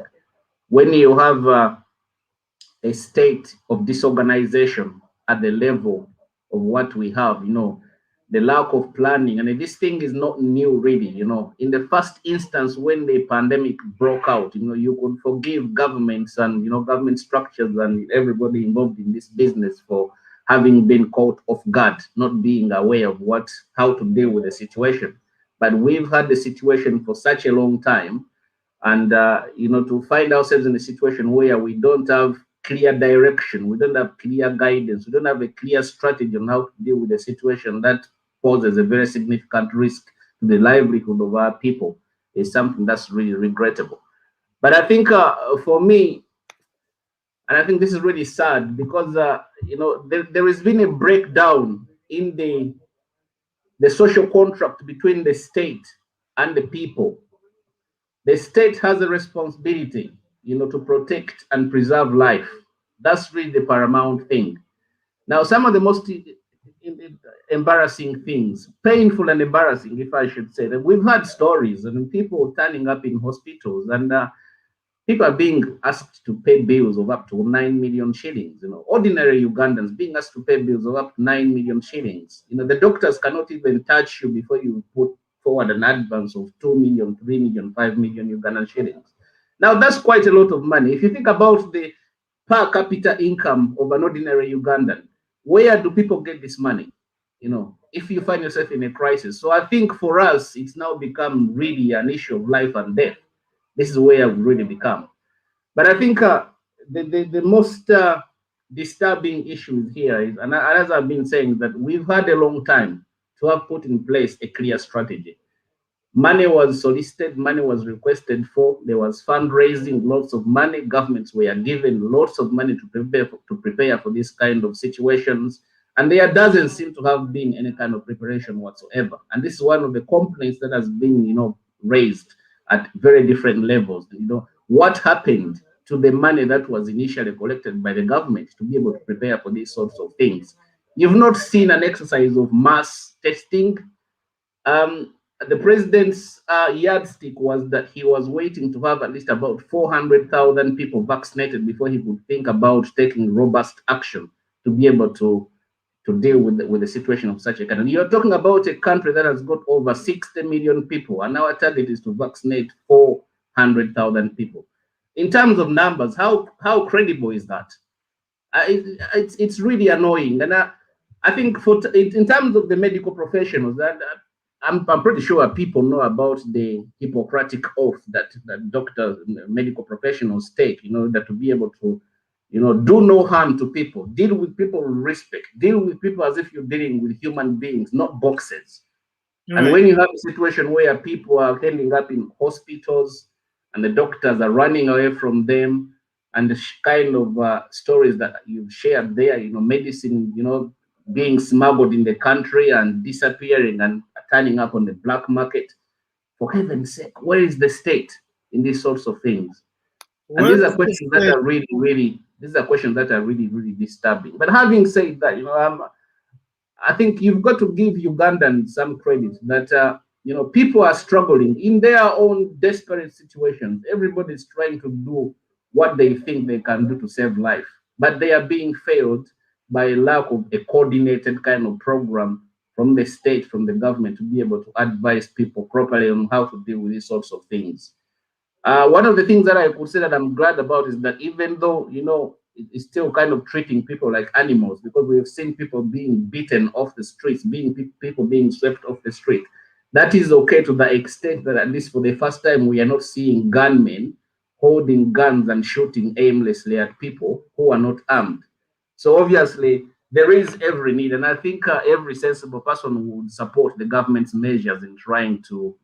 When you have a state of disorganization at the level of what we have, the lack of planning, and this thing is not new really, in the first instance when the pandemic broke out, you could forgive governments and, government structures and everybody involved in this business for having been caught off guard, not being aware of how to deal with the situation. But we've had the situation for such a long time, and, to find ourselves in a situation where we don't have clear direction, we don't have clear guidance, we don't have a clear strategy on how to deal with the situation that poses a very significant risk to the livelihood of our people, is something that's really regrettable. But I think for me, and I think this is really sad, because there has been a breakdown in the social contract between the state and the people. The state has a responsibility, to protect and preserve life. That's really the paramount thing. Now, some of the most embarrassing things, painful and embarrassing, if I should say, that we've had stories and people turning up in hospitals, and people are being asked to pay bills of up to 9 million shillings. Ordinary Ugandans being asked to pay bills of up to 9 million shillings. The doctors cannot even touch you before you put forward an advance of 2 million, 3 million, 5 million Ugandan shillings. Now, that's quite a lot of money. If you think about the per capita income of an ordinary Ugandan, where do people get this money? If you find yourself in a crisis. So I think for us, it's now become really an issue of life and death. This is where we really become. But I think the most disturbing issue here is, and as I've been saying, that we've had a long time to have put in place a clear strategy. Money was solicited, money was requested for, there was fundraising, lots of money, governments were given lots of money to prepare for this kind of situations, and there doesn't seem to have been any kind of preparation whatsoever. And this is one of the complaints that has been, raised at very different levels. what happened to the money that was initially collected by the government to be able to prepare for these sorts of things. You've not seen an exercise of mass testing. The president's yardstick was that he was waiting to have at least about 400,000 people vaccinated before he could think about taking robust action to be able to deal with the situation of such a country. You're talking about a country that has got over 60 million people, and our target is to vaccinate 400,000 people. In terms of numbers, how credible is that? It's really annoying, and I think in terms of the medical professionals, that I'm pretty sure people know about the Hippocratic oath that doctors, medical professionals take in order to be able to, do no harm to people, deal with people with respect, deal with people as if you're dealing with human beings, not boxes. And when you have a situation where people are ending up in hospitals and the doctors are running away from them, and the kind of stories that you've shared there, medicine, being smuggled in the country and disappearing and turning up on the black market. For heaven's sake, where is the state in these sorts of things? And these are questions that are really disturbing. But having said that, I think you've got to give Ugandans some credit that people are struggling in their own desperate situations. Everybody's trying to do what they think they can do to save life, but they are being failed by lack of a coordinated kind of program from the state, from the government, to be able to advise people properly on how to deal with these sorts of things. One of the things that I could say that I'm glad about is that even though, it's still kind of treating people like animals, because we've seen people being beaten off the streets, people being swept off the street. That is okay to the extent that at least for the first time, we are not seeing gunmen holding guns and shooting aimlessly at people who are not armed. So obviously, there is every need, and I think every sensible person would support the government's measures in trying to,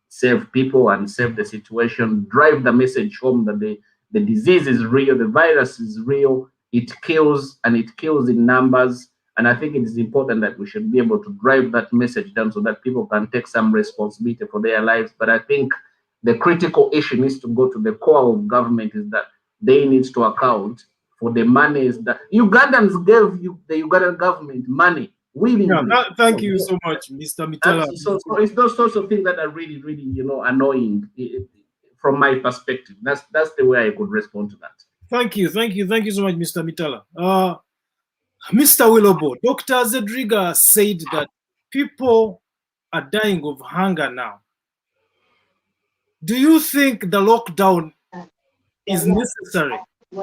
save people and save the situation, drive the message home that the disease is real, the virus is real, it kills, and it kills in numbers. And I think it is important that we should be able to drive that message down so that people can take some responsibility for their lives. But I think the critical issue needs to go to the core of government, is that they need to account for the monies that Ugandans gave the Ugandan government money willingly. Yeah, thank you so much, Mr. Mitala. So it's those sorts of things that are really, annoying from my perspective. That's the way I could respond to that. Thank you so much, Mr. Mitala. Mr. Wilobo, Dr. Zedriga said that people are dying of hunger now. Do you think the lockdown is necessary,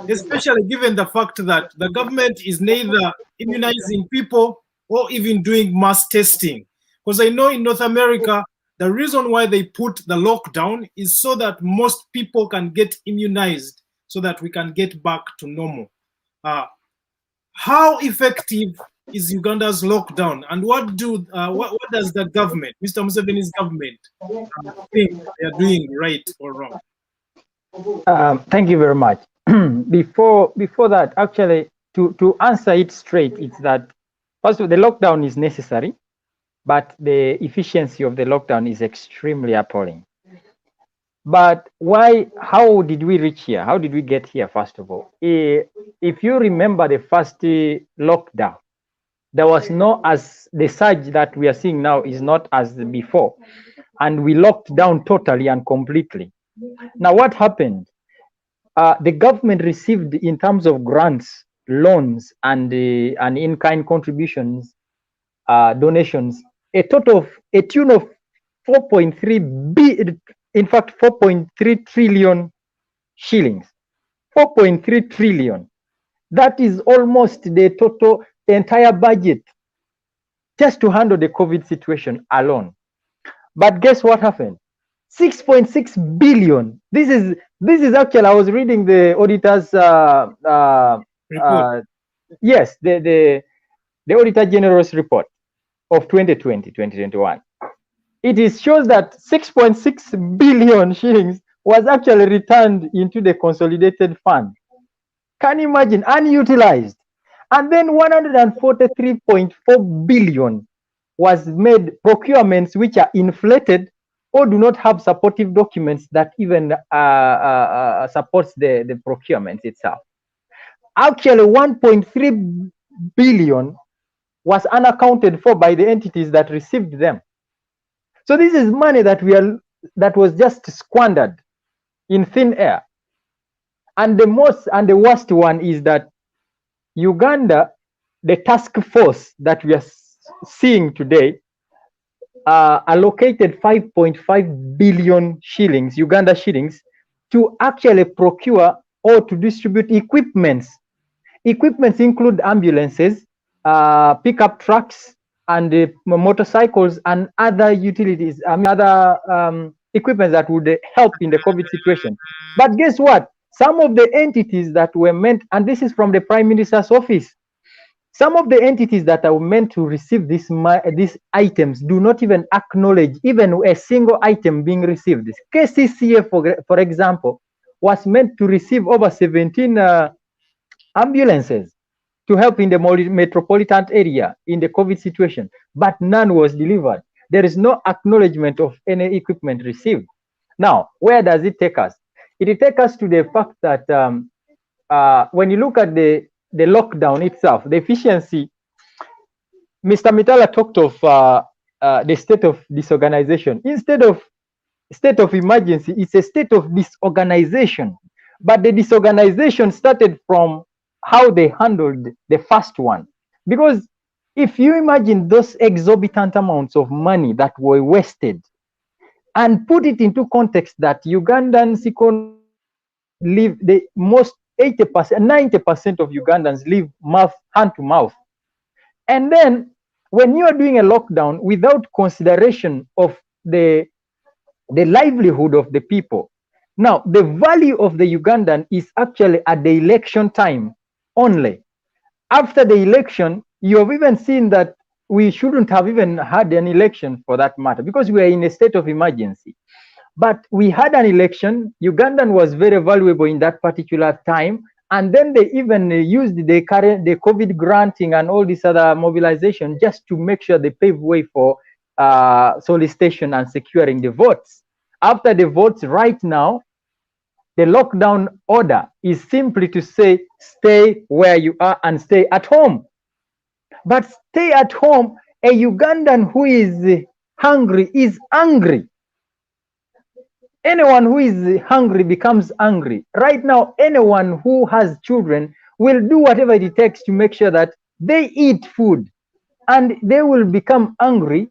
especially given the fact that the government is neither immunizing people or even doing mass testing? Because I know in North America, the reason why they put the lockdown is so that most people can get immunized, so that we can get back to normal. How effective is Uganda's lockdown, and what does the government, Mr. Museveni's government, think they are doing right or wrong? Thank you very much. Before that, actually, to answer it straight, it's that first of all, the lockdown is necessary, but the efficiency of the lockdown is extremely appalling. But why? How did we reach here? How did we get here? First of all, if you remember the first lockdown, there was the surge that we are seeing now is not as before, and we locked down totally and completely. Now, what happened? The government received, in terms of grants, loans, and in-kind contributions, donations, a tune of 4.3 billion. In fact, 4.3 trillion shillings. 4.3 trillion. That is almost the entire budget just to handle the COVID situation alone. But guess what happened? 6.6 billion. This is actually, I was reading the auditor's yes, the Auditor General's report of 2020-2021. It shows that 6.6 billion shillings was actually returned into the consolidated fund. Can you imagine? Unutilized. And then 143.4 billion was made procurements which are inflated or do not have supportive documents that even supports the procurement itself. Actually, 1.3 billion was unaccounted for by the entities that received them. So this is money that was just squandered in thin air. And the worst one is that Uganda, the task force that we are seeing today, allocated 5.5 billion shillings, Uganda shillings, to actually procure or to distribute equipments. Equipments include ambulances, pickup trucks, and motorcycles and other utilities, other equipment that would help in the COVID situation. But guess what? Some of the entities that were meant, and this is from the Prime Minister's office, some of the entities that are meant to receive these items do not even acknowledge even a single item being received. KCCA, for example, was meant to receive over 17 ambulances to help in the metropolitan area in the COVID situation, but none was delivered. There is no acknowledgement of any equipment received. Now, where does it take us? It takes us to the fact that when you look at the lockdown itself, the efficiency, Mr. Mitala talked of the state of disorganization. Instead of state of emergency, it's a state of disorganization. But the disorganization started from how they handled the first one. Because if you imagine those exorbitant amounts of money that were wasted and put it into context that Ugandans live, the most 80%, 90% of Ugandans live hand to mouth. And then when you are doing a lockdown without consideration of the livelihood of the people, now the value of the Ugandan is actually at the election time only. After the election, you have even seen that we shouldn't have even had an election for that matter because we are in a state of emergency. But we had an election. Ugandan was very valuable in that particular time. And then they even used the COVID granting and all this other mobilization just to make sure they pave way for solicitation and securing the votes. After the votes right now, the lockdown order is simply to say, stay where you are and stay at home. But stay at home, a Ugandan who is hungry is angry. Anyone who is hungry becomes angry. Right now, anyone who has children will do whatever it takes to make sure that they eat food, and they will become angry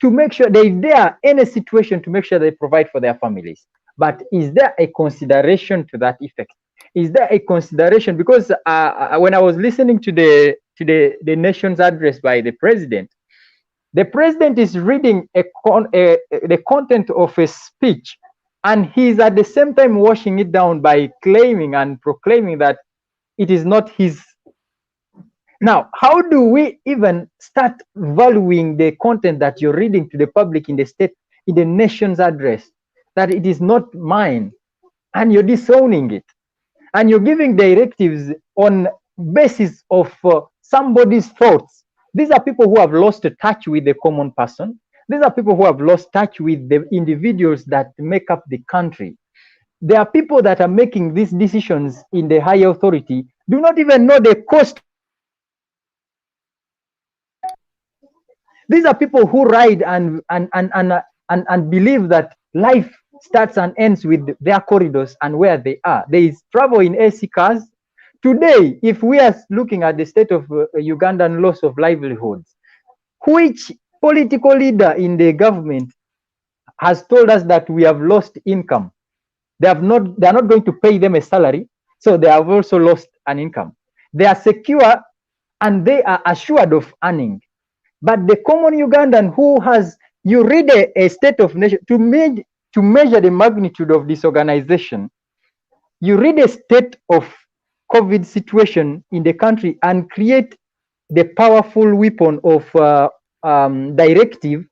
to make sure they are in a situation to make sure they provide for their families. But is there a consideration to that effect? Is there a consideration? Because when I was listening to the nation's address by the president is reading the content of a speech, and he's at the same time washing it down by claiming and proclaiming that it is not his. Now, how do we even start valuing the content that you're reading to the public in the nation's address, that it is not mine, and you're disowning it, and you're giving directives on basis of somebody's thoughts? These are people who have lost touch with the common person. These are people who have lost touch with the individuals that make up the country. There are people that are making these decisions in the higher authority, do not even know the cost. These are people who ride and believe that life starts and ends with their corridors and where they are. There is travel in AC cars. Today, if we are looking at the state of Ugandan loss of livelihoods, which political leader in the government has told us that we have lost income? They are not going to pay them a salary, so they have also lost an income. They are secure and they are assured of earning. But the common Ugandan who has, you read a state of nation, to measure the magnitude of disorganization, you read a state of COVID situation in the country and create the powerful weapon of directive.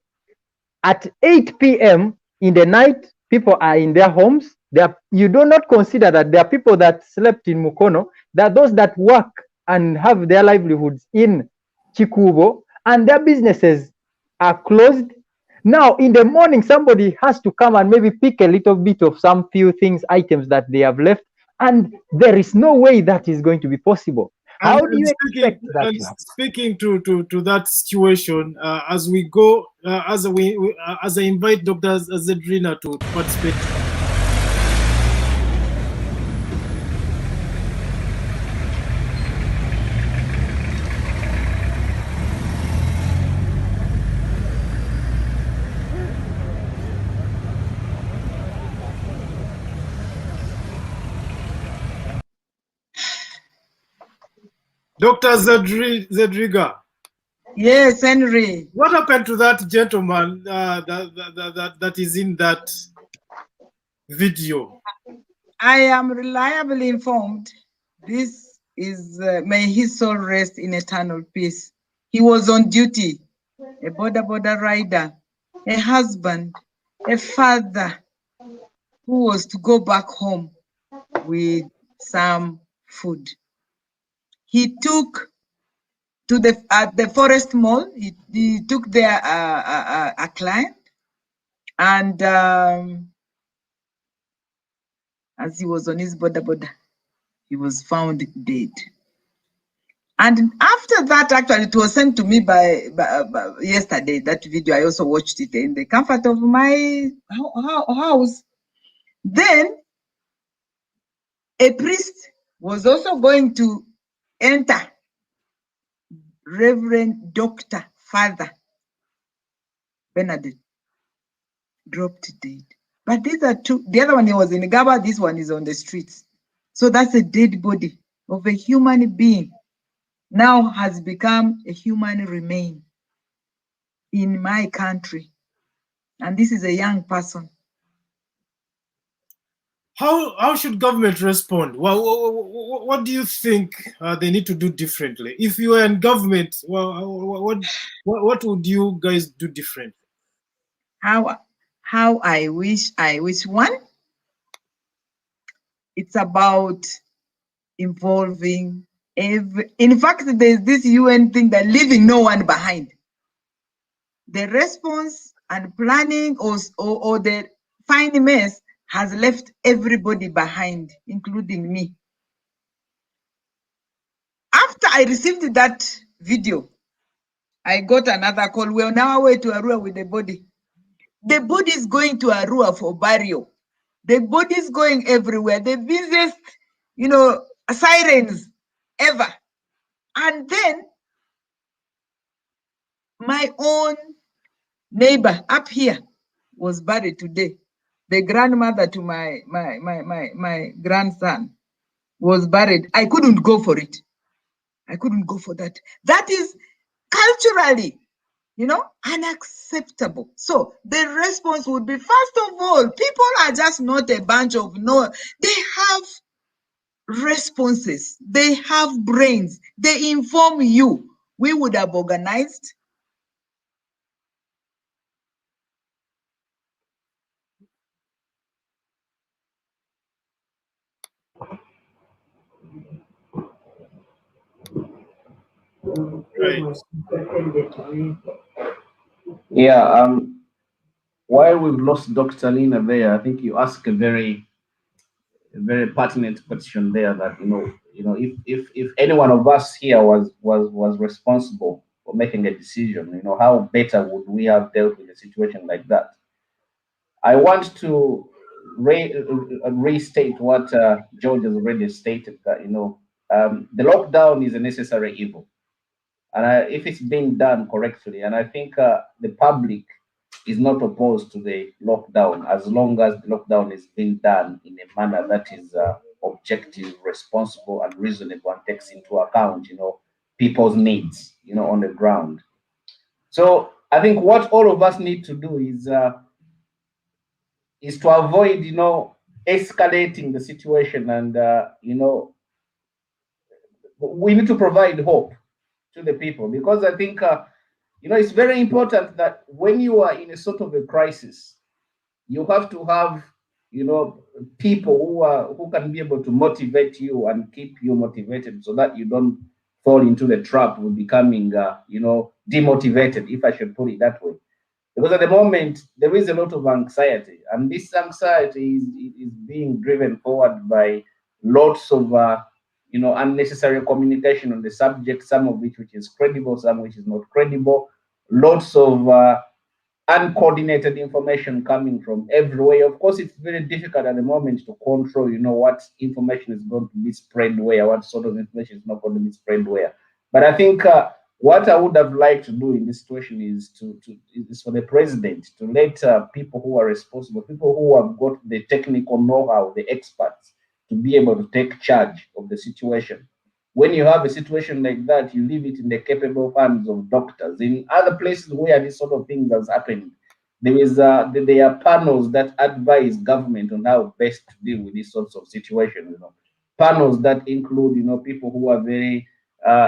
At 8 p.m. in the night, people are in their homes. You do not consider that there are people that slept in Mukono, there are those that work and have their livelihoods in Chikubo, and their businesses are closed. Now, in the morning, somebody has to come and maybe pick a little bit of some few things, items that they have left, and there is no way that is going to be possible. How do you expect that to happen? Speaking to that situation, as we go, as I invite Dr. Zedriga to participate. Dr. Zedriga. Yes, Henry. What happened to that gentleman that is in that video? I am reliably informed. This is, may his soul rest in eternal peace. He was on duty, a border rider, a husband, a father who was to go back home with some food. He took to the forest mall. He took there a client, and as he was on his border, he was found dead. And after that, actually, it was sent to me by yesterday. That video, I also watched it in the comfort of my house. Then a priest was also going to enter. Reverend Dr. Father Bernadette dropped dead. But these are two. The other one, he was in Gaba. This one is on the streets. So that's a dead body of a human being. Now has become a human remain in my country. And this is a young person. How should government respond? Well, what do you think they need to do differently? If you were in government, what would you guys do different? How I wish one. It's about involving in fact, there's this UN thing that leaving no one behind. The response and planning or the fine mess has left everybody behind, including me. After I received that video, I got another call. We're on our way to Arua with the body. The body is going to Arua for burial. The body is going everywhere. The busiest, sirens ever. And then my own neighbor up here was buried today. The grandmother to my grandson was buried. I couldn't go for it. I couldn't go for that. That is culturally, unacceptable. So the response would be, first of all, people are just not a bunch of they have responses. They have brains. They inform you. We would have organized. Right. Yeah. While we've lost Dr. Lina there, I think you asked a very pertinent question there. That if any one of us here was responsible for making a decision, how better would we have dealt with a situation like that? I want to restate what George has already stated, that the lockdown is a necessary evil, and if it's being done correctly, and I think the public is not opposed to the lockdown as long as the lockdown is being done in a manner that is objective, responsible, and reasonable, and takes into account, people's needs, on the ground. So I think what all of us need to do is to avoid, escalating the situation, and we need to provide hope to the people, because I think it's very important that when you are in a sort of a crisis, you have to have people who can be able to motivate you and keep you motivated, so that you don't fall into the trap of becoming demotivated, if I should put it that way. Because at the moment, there is a lot of anxiety, and this anxiety is being driven forward by lots of unnecessary communication on the subject, some of which is credible, some which is not credible, lots of uncoordinated information coming from everywhere. Of course, it's very difficult at the moment to control, what information is going to be spread where, what sort of information is not going to be spread where. But I think what I would have liked to do in this situation is is for the president to let people who are responsible, people who have got the technical know-how, the experts, to be able to take charge of the situation. When you have a situation like that, you leave it in the capable hands of doctors. In other places where this sort of thing has happened, there are panels that advise government on how best to deal with these sorts of situations. Panels that include, people who are very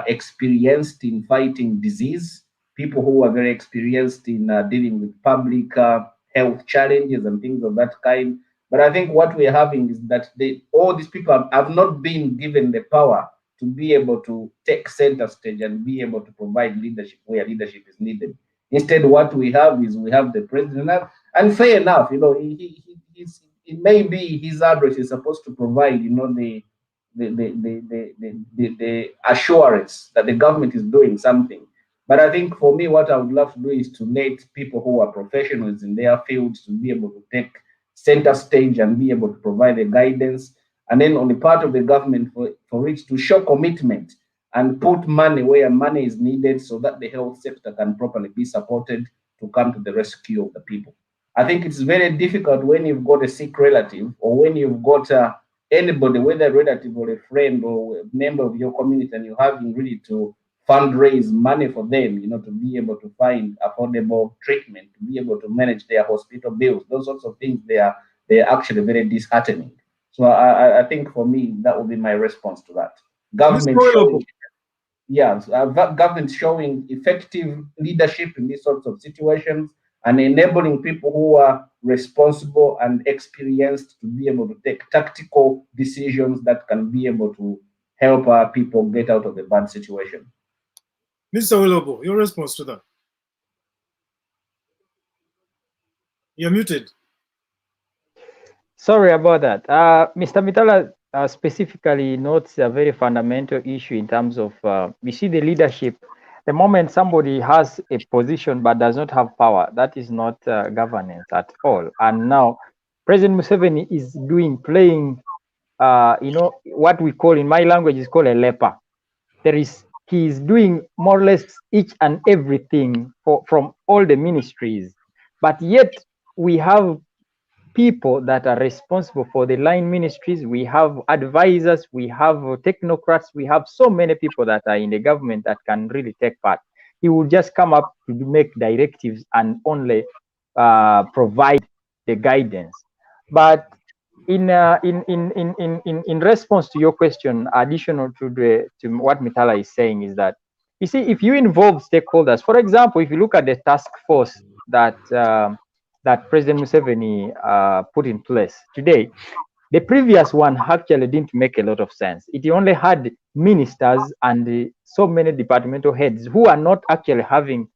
experienced in fighting disease, people who are very experienced in dealing with public health challenges and things of that kind. But I think what we're having is that all these people have not been given the power to be able to take center stage and be able to provide leadership where leadership is needed. Instead, what we have is we have the president, and fair enough, it may be his address is supposed to provide, the assurance that the government is doing something. But I think for me, what I would love to do is to let people who are professionals in their fields to be able to take center stage and be able to provide the guidance. And then on the part of the government for it to show commitment and put money where money is needed so that the health sector can properly be supported to come to the rescue of the people. I think it's very difficult when you've got a sick relative or when you've got anybody, whether a relative or a friend or a member of your community, and you're having really to fundraise money for them, to be able to find affordable treatment, to be able to manage their hospital bills. Those sorts of things, they are actually very disheartening. So I think for me, that would be my response to that. Government showing effective leadership in these sorts of situations and enabling people who are responsible and experienced to be able to take tactical decisions that can be able to help our people get out of the bad situation. Mr. Wilobo, your response to that? You're muted. Sorry about that. Mr. Mitala specifically notes a very fundamental issue in terms of, we see the leadership. The moment somebody has a position but does not have power, that is not governance at all. And now President Museveni is playing, what we call in my language is called a leper. He is doing more or less each and everything from all the ministries, but yet we have people that are responsible for the line ministries. We have advisors, we have technocrats, we have so many people that are in the government that can really take part. He will just come up to make directives and only provide the guidance. But in response to your question, additional to what Mitala is saying is that, you see, if you involve stakeholders, for example, if you look at the task force that President Museveni put in place today, the previous one actually didn't make a lot of sense. It only had ministers and so many departmental heads who are not actually having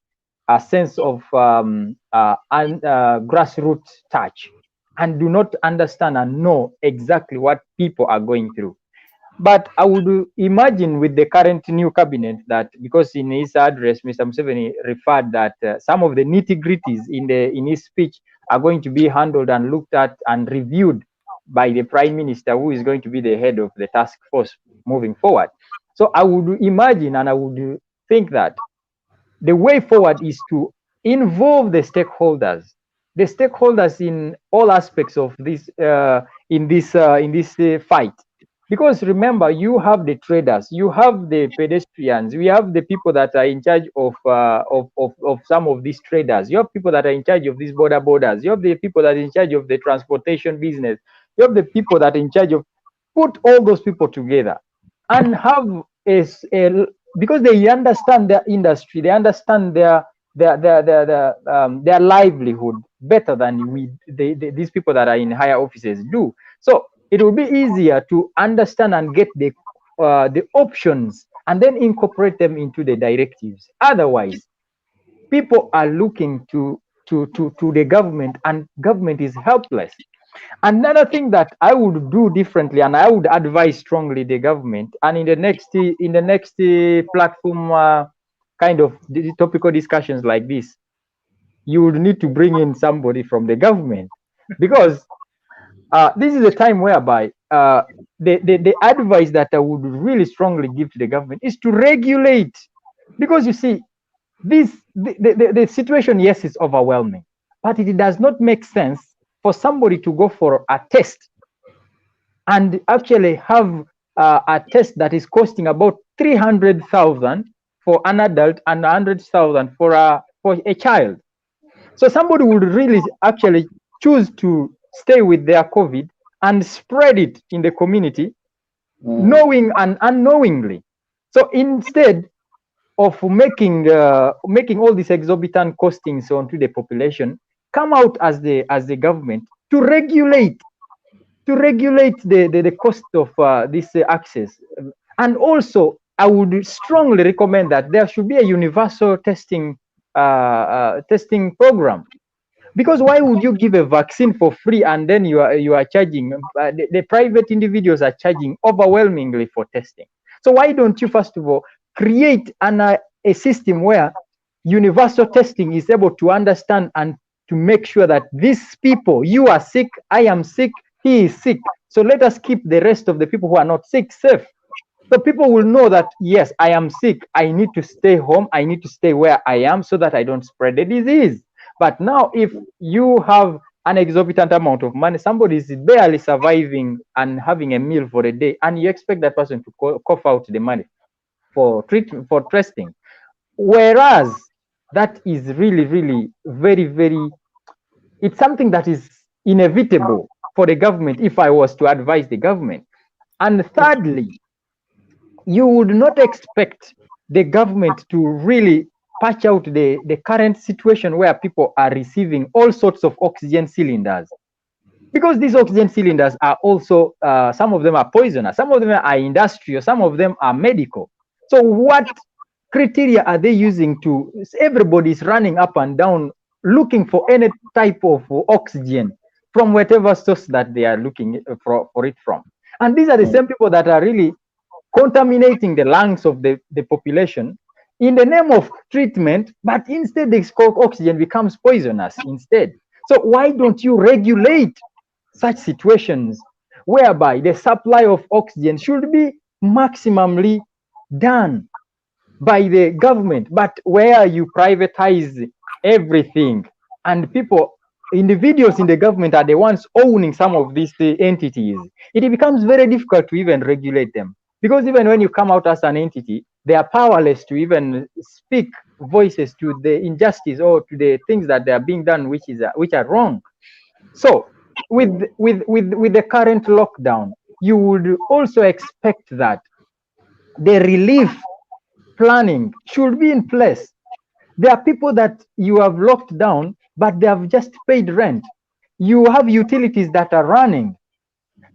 a sense of grassroots touch and do not understand and know exactly what people are going through. But I would imagine with the current new cabinet that, because in his address, Mr. Museveni referred that some of the nitty-gritties in his speech are going to be handled and looked at and reviewed by the Prime Minister, who is going to be the head of the task force moving forward. So I would imagine and I would think that the way forward is to involve the stakeholders in all aspects of this in this fight. Because remember, you have the traders, you have the pedestrians, we have the people that are in charge of some of these traders, you have people that are in charge of these borders, you have the people that are in charge of the transportation business, you have the people that are in charge of, put all those people together and have because they understand their industry, they understand their livelihood better than these people that are in higher offices do. So it will be easier to understand and get the options and then incorporate them into the directives. Otherwise, people are looking to to the government, and government is helpless. Another thing that I would do differently, and I would advise strongly the government, and in the next platform kind of topical discussions like this, you would need to bring in somebody from the government, because this is a time whereby the advice that I would really strongly give to the government is to regulate, because you see, the situation, yes, is overwhelming, but it does not make sense for somebody to go for a test and actually have a test that is costing about 300,000 for an adult and 100,000 for a child. So somebody would really actually choose to stay with their COVID and spread it in the community, knowing and unknowingly. So instead of making all these exorbitant costings onto the population, come out as the government to regulate the cost of this access. And also, I would strongly recommend that there should be a universal testing program. Because why would you give a vaccine for free and then you are charging, the private individuals are charging overwhelmingly for testing? So why don't you first of all create a system where universal testing is able to understand and to make sure that these people, you are sick, I am sick, he is sick, so let us keep the rest of the people who are not sick safe. So people will know that, yes, I am sick, I need to stay home, I need to stay where I am so that I don't spread the disease. But now if you have an exorbitant amount of money, somebody is barely surviving and having a meal for a day, and you expect that person to cough out the money for treatment, for testing, whereas that is really, really very, very, it's something that is inevitable for the government if I was to advise the government. And thirdly, you would not expect the government to really patch out the current situation where people are receiving all sorts of oxygen cylinders, because these oxygen cylinders are also, some of them are poisonous, some of them are industrial, some of them are medical. So what criteria are they using to, everybody is running up and down looking for any type of oxygen from whatever source that they are looking for it from? And these are the same people that are really contaminating the lungs of the population in the name of treatment, but instead the oxygen becomes poisonous instead. So why don't you regulate such situations whereby the supply of oxygen should be maximally done by the government, but where you privatize everything and people, individuals in the government are the ones owning some of these entities, it becomes very difficult to even regulate them. Because even when you come out as an entity, they are powerless to even speak voices to the injustice or to the things that they are being done, which are wrong. So with the current lockdown, you would also expect that the relief planning should be in place. There are people that you have locked down, but they have just paid rent. You have utilities that are running.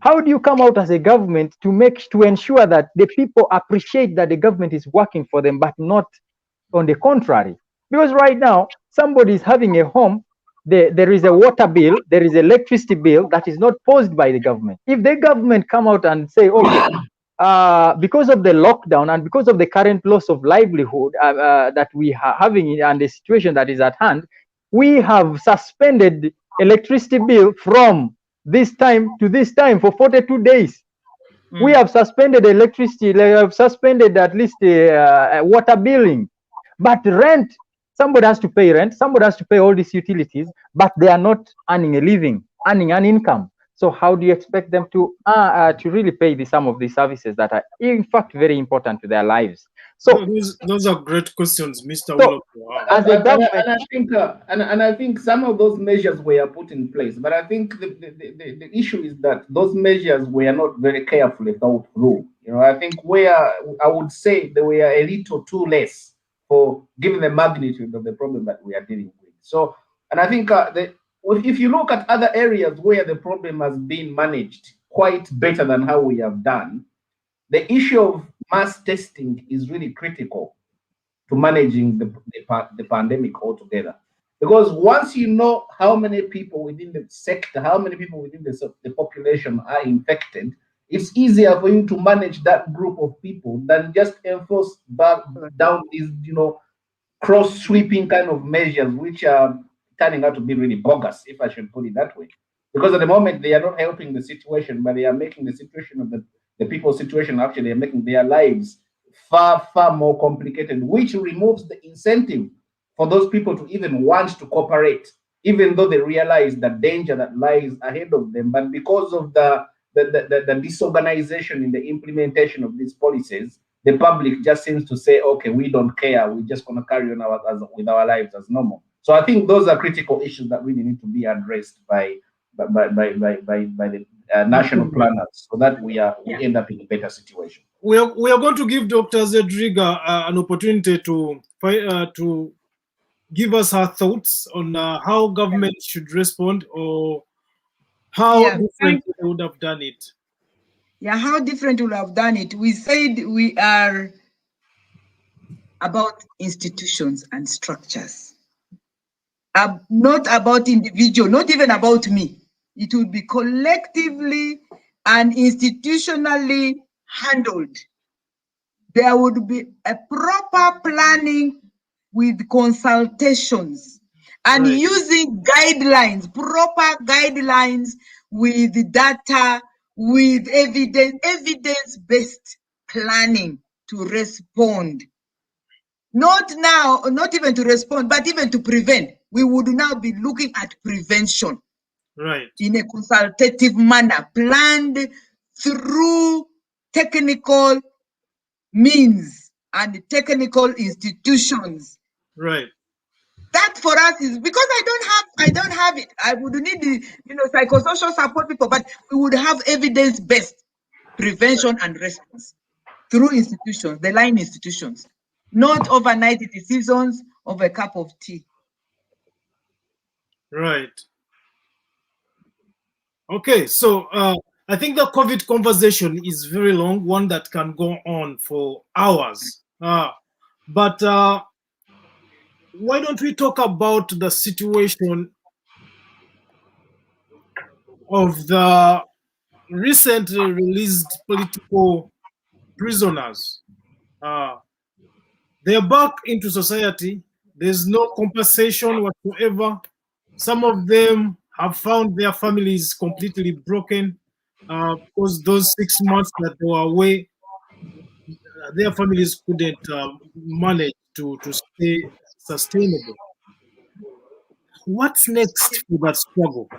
How do you come out as a government to ensure that the people appreciate that the government is working for them, but not on the contrary? Because right now, somebody is having a home, there is a water bill, there is electricity bill that is not posed by the government. If the government come out and say, okay, because of the lockdown and because of the current loss of livelihood that we are having and the situation that is at hand, we have suspended electricity bill from this time to this time for 42 days. We have suspended electricity, we have suspended at least water billing, but rent, somebody has to pay rent, somebody has to pay all these utilities, but they are not earning a living, earning an income. So how do you expect them to really pay some of these services that are in fact very important to their lives? So those are great questions, Mr. Wilobo. As a government, and I think some of those measures were put in place, but I think the issue is that those measures were not very carefully thought through. You know, I think where I would say they were a little too less for given the magnitude of the problem that we are dealing with. So, and I think if you look at other areas where the problem has been managed quite better than how we have done, the issue of mass testing is really critical to managing the pandemic altogether. Because once you know how many people within the sector, how many people within the population are infected, it's easier for you to manage that group of people than just enforce down these, cross-sweeping kind of measures, which are turning out to be really bogus, if I should put it that way. Because at the moment, they are not helping the situation, but they are making the situation of the people's situation, actually, they're making their lives far, far more complicated, which removes the incentive for those people to even want to cooperate, even though they realize the danger that lies ahead of them. But because of the disorganization in the implementation of these policies, the public just seems to say, okay, we don't care. We're just going to carry on with our lives as normal. So I think those are critical issues that really need to be addressed by the national planners, so that we end up in a better situation. We are going to give Dr. Zedriga an opportunity to give us her thoughts on how government should respond, or how different they would have done it. Yeah, how different we would have done it. We said we are about institutions and structures, not about individual, not even about me. It would be collectively and institutionally handled. There would be a proper planning with consultations and using guidelines, proper guidelines with data, with evidence-based planning to respond. Not now, not even to respond, but even to prevent. We would now be looking at prevention. In a consultative manner, planned through technical means and technical institutions. That for us is because I don't have it. I would need the psychosocial support people, but we would have evidence-based prevention and response through institutions, the line institutions, not overnight decisions of a cup of tea. Okay, so I think the COVID conversation is very long, one that can go on for hours. But why don't we talk about the situation of the recently released political prisoners? They are back into society. There's no compensation whatsoever. Some of them have found their families completely broken because those 6 months that they were away, their families couldn't manage to stay sustainable. What's next for that struggle?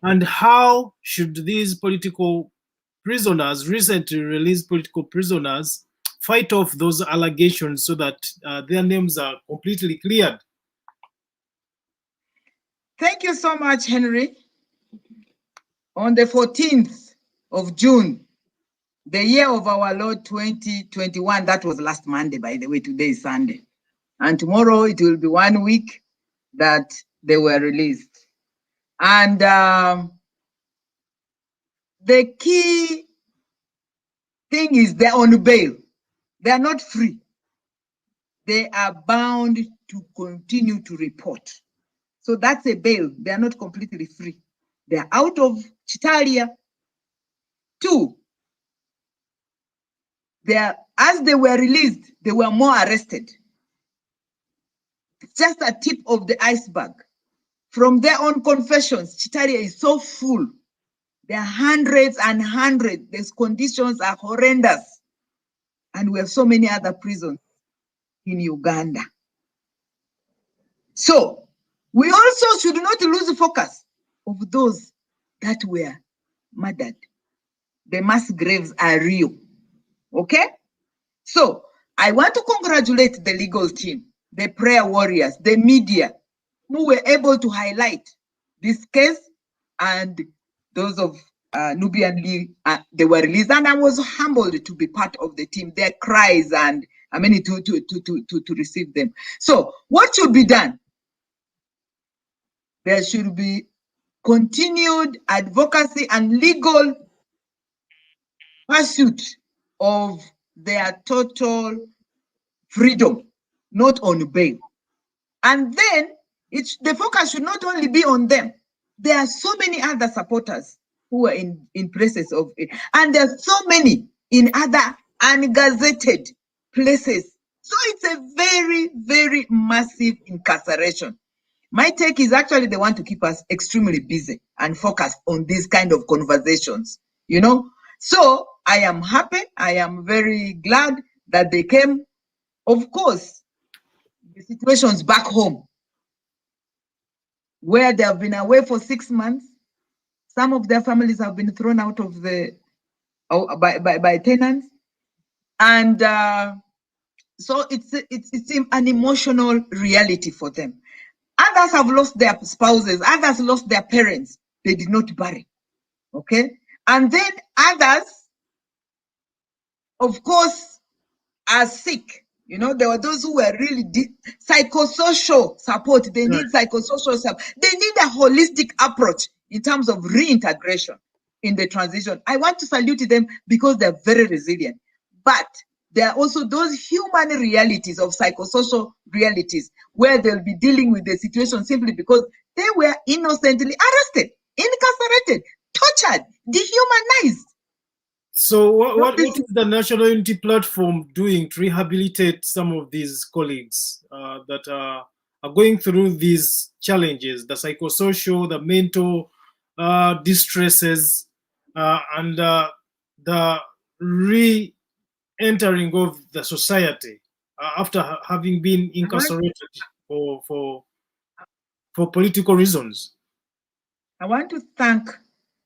And how should these political prisoners, recently released political prisoners, fight off those allegations so that their names are completely cleared? Thank you so much, Henry. On the 14th of June, the year of our Lord 2021, that was last Monday, by the way, today is Sunday. And tomorrow it will be 1 week that they were released. And the key thing is they're on bail. They are not free. They are bound to continue to report. So that's a bail. They are not completely free. They are out of Chitalia. 2, as they were released, they were more arrested. It's just a tip of the iceberg. From their own confessions, Chitalia is so full. There are hundreds and hundreds. These conditions are horrendous. And we have so many other prisons in Uganda. So we also should not lose focus of those that were murdered. The mass graves are real. Okay? So I want to congratulate the legal team, the prayer warriors, the media, who were able to highlight this case, and those of Nubian Lee, they were released, and I was humbled to be part of the team. Their cries and to receive them. So what should be done? There should be continued advocacy and legal pursuit of their total freedom, not on bail. And then The focus should not only be on them. There are so many other supporters who are in places of it, and there are so many in other ungazetted places. So it's a very, very massive incarceration. My take is actually they want to keep us extremely busy and focused on these kind of conversations, you know. So I am happy. I am very glad that they came. Of course, the situations back home, where they have been away for 6 months, some of their families have been thrown out of the by tenants, and so it's an emotional reality for them. Others have lost their spouses, others lost their parents, they did not bury. Okay, and then others, of course, are sick. You know, there were those who were really psychosocial support. They need psychosocial support. They need a holistic approach in terms of reintegration in the transition. I want to salute them because they're very resilient. But there are also those human realities of psychosocial realities where they'll be dealing with the situation simply because they were innocently arrested, incarcerated, tortured, dehumanized. So what is the National Unity Platform doing to rehabilitate some of these colleagues that are going through these challenges, the psychosocial, the mental distresses, and the re-entering of the society after having been incarcerated for political reasons? I want to thank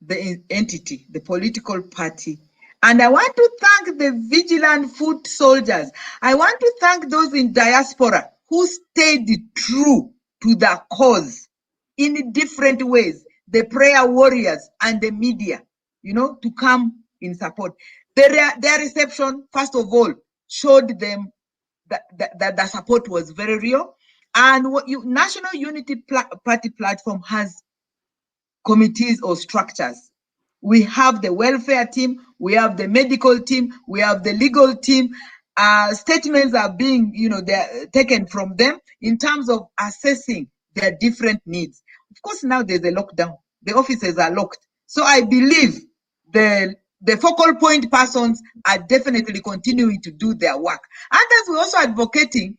the entity, the political party, and I want to thank the vigilant foot soldiers. I want to thank those in diaspora who stayed true to the cause in different ways, the prayer warriors and the media, you know, to come in support. Their reception, first of all, showed them that the support was very real. And what National Unity Party platform has committees or structures. We have the welfare team, we have the medical team, we have the legal team. Statements are being, you know, they're taken from them in terms of assessing their different needs. Of course, now there's a lockdown. The offices are locked. So I believe the focal point persons are definitely continuing to do their work. Others were also advocating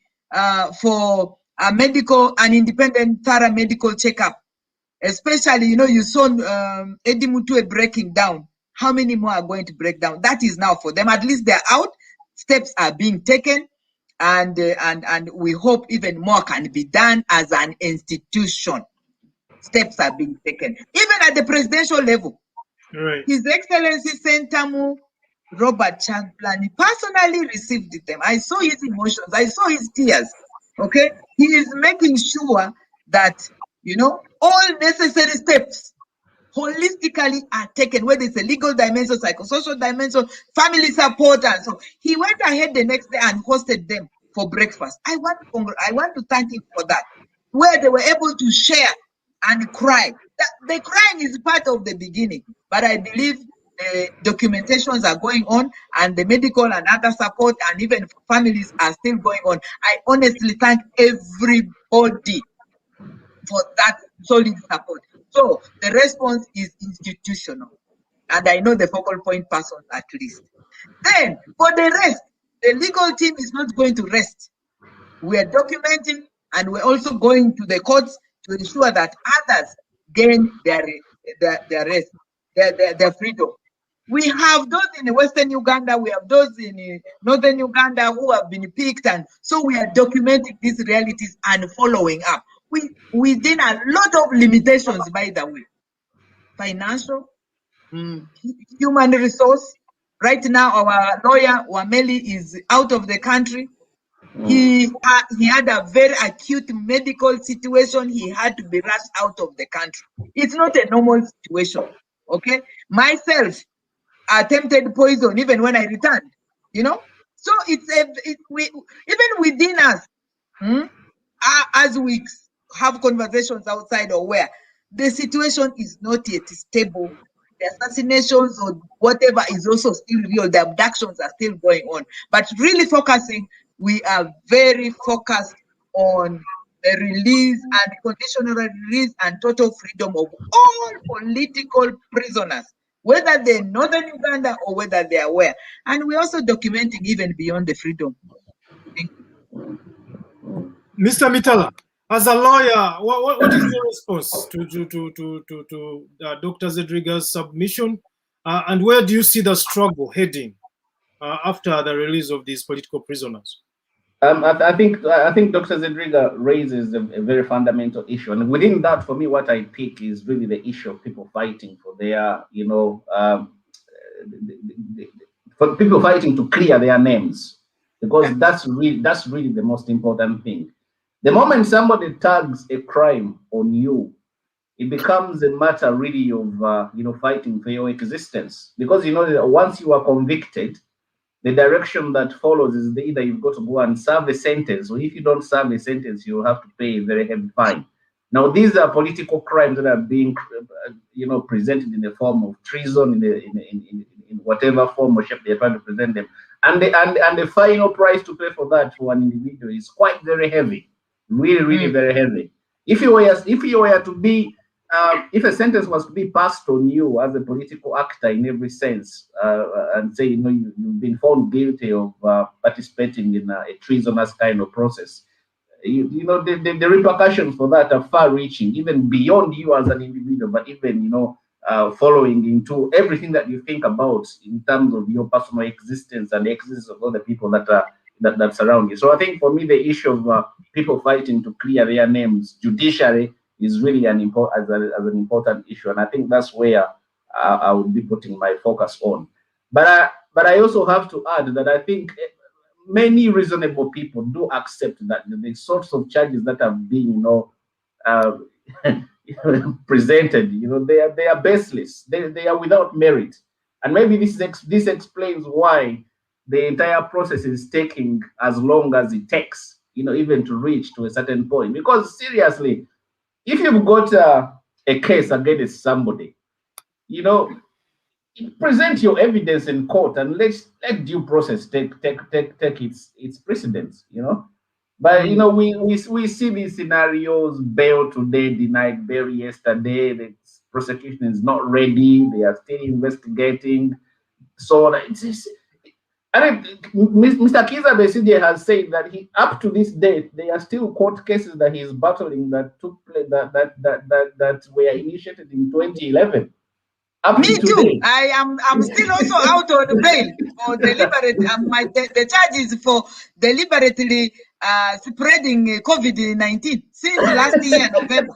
for an independent thorough medical checkup. Especially, you know, you saw Eddie Mutue breaking down. How many more are going to break down? That is now for them. At least they're out. Steps are being taken, and we hope even more can be done as an institution. Steps are being taken, even at the presidential level. Right. His Excellency Sentamu Robert Chagulanyi personally received them. I saw his emotions. I saw his tears. Okay, he is making sure that, you know, all necessary steps holistically are taken, whether it's a legal dimension, psychosocial dimension, family support, and so he went ahead the next day and hosted them for breakfast. I want to thank him for that, where they were able to share and cry. The crying is part of the beginning, but I believe documentations are going on, and the medical and other support and even families are still going on. I honestly thank everybody for that solid support. So the response is institutional, and I know the focal point persons at least. Then for the rest, the legal team is not going to rest. We are documenting, and we're also going to the courts to ensure that others gain their rest, their freedom. We have those in Western Uganda, we have those in Northern Uganda who have been picked, and so we are documenting these realities and following up. Within a lot of limitations, by the way, financial, human resource. Right now, our lawyer Wameli is out of the country. He had a very acute medical situation. He had to be rushed out of the country. It's not a normal situation. Okay, myself attempted poison even when I returned. You know, so we even within us, as we have conversations outside or where the situation is not yet stable. The assassinations or whatever is also still real. The abductions are still going on. But really focusing, we are very focused on the release and conditional release and total freedom of all political prisoners, whether they're in northern Uganda or whether they are where. And we're also documenting even beyond the freedom. Mr. Mitala, as a lawyer, what is your response to Dr. Zedriga's submission? And where do you see the struggle heading after the release of these political prisoners? I think Dr. Zedriga raises a very fundamental issue, and within that, for me, what I pick is really the issue of people fighting for their, for people fighting to clear their names, because that's really the most important thing. The moment somebody tags a crime on you, it becomes a matter really of fighting for your existence, because that once you are convicted, the direction that follows is either you've got to go and serve a sentence, or if you don't serve a sentence, you have to pay a very heavy fine. Now, these are political crimes that are being, presented in the form of treason, in whatever form or shape they're trying to present them, and the final price to pay for that for an individual is quite very heavy, really very heavy. If you were to be if a sentence was to be passed on you as a political actor in every sense, and say, you've been found guilty of participating in a treasonous kind of process, the repercussions for that are far-reaching, even beyond you as an individual, but even, following into everything that you think about in terms of your personal existence and the existence of other people that surround you. So I think for me, the issue of people fighting to clear their names judicially is really an important issue, and I think that's where I would be putting my focus on. But I also have to add that I think many reasonable people do accept that the sorts of charges that have been, presented, they are baseless. They are without merit, and maybe this explains why the entire process is taking as long as it takes, even to reach to a certain point. Because seriously, if you've got a case against somebody, present your evidence in court and let due process take its precedence, But we see these scenarios: bail today, denied bail yesterday. The prosecution is not ready; they are still investigating. So I think Mr. Kiza Besigye has said that up to this date, there are still court cases that he is battling that took place that were initiated in 2011. Me too. I'm still also out on bail for deliberate. The charge is for deliberately spreading COVID-19 since last year November.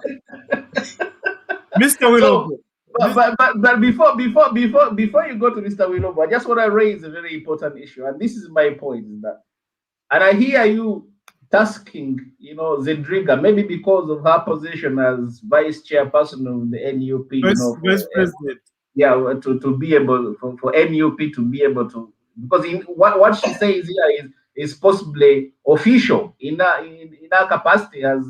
Mr. Wilobo. But before you go to Mr. Wilobo, I just want to raise a very important issue, and this is my point: is that, and I hear you tasking, Zedriga, maybe because of her position as vice chairperson of the NUP, Vice President. Yeah, to be able for NUP to be able to, because what she says here is possibly official in her capacity as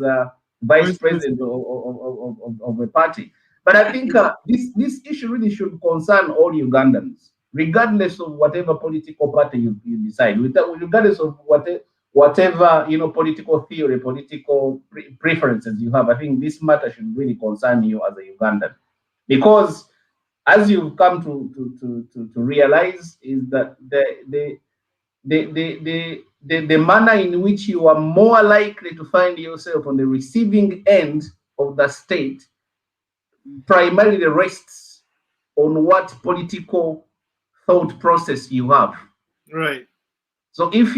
vice president of a party. But I think this issue really should concern all Ugandans, regardless of whatever political party you decide, regardless of whatever political theory, political preferences you have. I think this matter should really concern you as a Ugandan, because as you've come to realize, is that the manner in which you are more likely to find yourself on the receiving end of the state primarily rests on what political thought process you have. Right. So if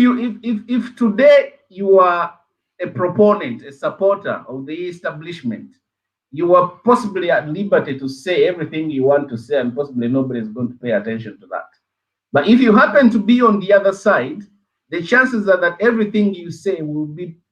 today you are a proponent, a supporter of the establishment, you are possibly at liberty to say everything you want to say, and possibly nobody is going to pay attention to that. But if you happen to be on the other side, the chances are that everything you say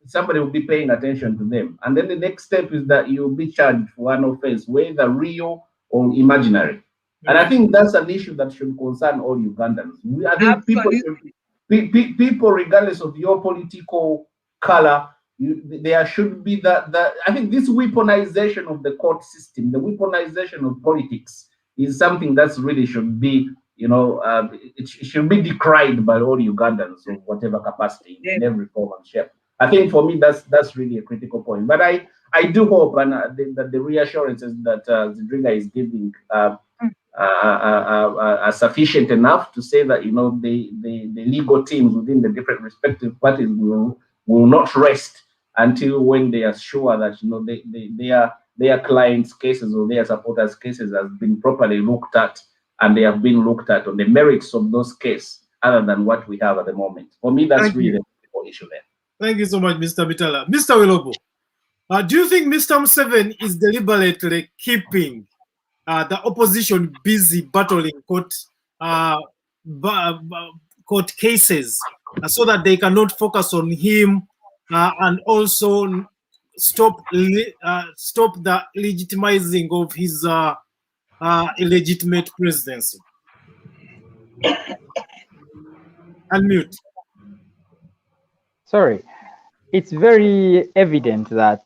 somebody will be paying attention to them. And then the next step is that you'll be charged for an offense, whether real or imaginary. And I think that's an issue that should concern all Ugandans. I think people, regardless of your political color, there should be that I think this weaponization of the court system, the weaponization of politics, is something that's really should be, it should be decried by all Ugandans of whatever capacity, in every form and shape. I think for me that's really a critical point. But I do hope and that the reassurances that Zedriga is giving are sufficient enough to say that the legal teams within the different respective parties will not rest until when they are sure that their clients' cases or their supporters' cases have been properly looked at, and they have been looked at on the merits of those cases, other than what we have at the moment. For me, that's really the critical issue there. Thank you so much, Mr. Mitala. Mr. Wilobo, do you think Mr. Museveni is deliberately keeping the opposition busy battling court cases so that they cannot focus on him and also stop the legitimizing of his illegitimate presidency? Unmute. Sorry, it's very evident that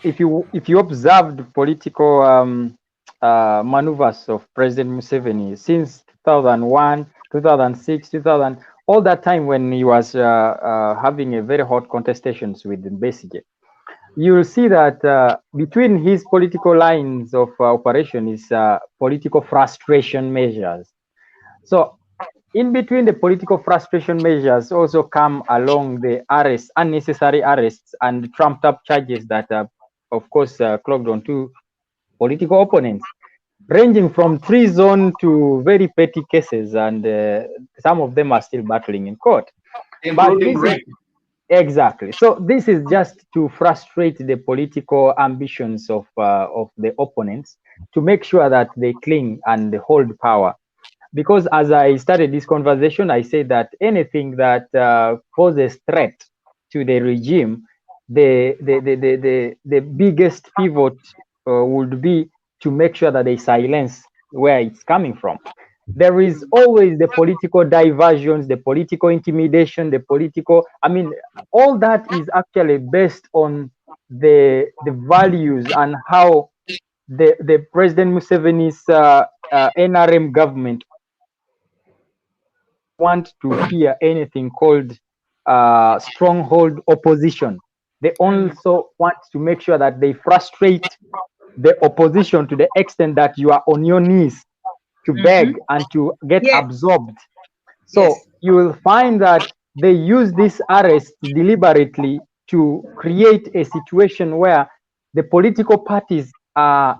if you observed political maneuvers of President Museveni since 2001, 2006, 2000, all that time when he was having a very hot contestations with Besigye, you will see that between his political lines of operation is political frustration measures. So in between the political frustration measures also come along the arrests, unnecessary arrests and trumped up charges that of course clogged on to political opponents, ranging from treason to very petty cases, and some of them are still battling in court. Exactly. So this is just to frustrate the political ambitions of the opponents, to make sure that they cling and hold power. Because as I started this conversation, I said that anything that poses threat to the regime, the biggest pivot would be to make sure that they silence where it's coming from. There is always the political diversions, the political intimidation, the political, all that is actually based on the values and how the President Museveni's NRM government want to hear anything called stronghold opposition. They also want to make sure that they frustrate the opposition to the extent that you are on your knees to beg and to get absorbed. So you will find that they use this arrest deliberately to create a situation where the political parties are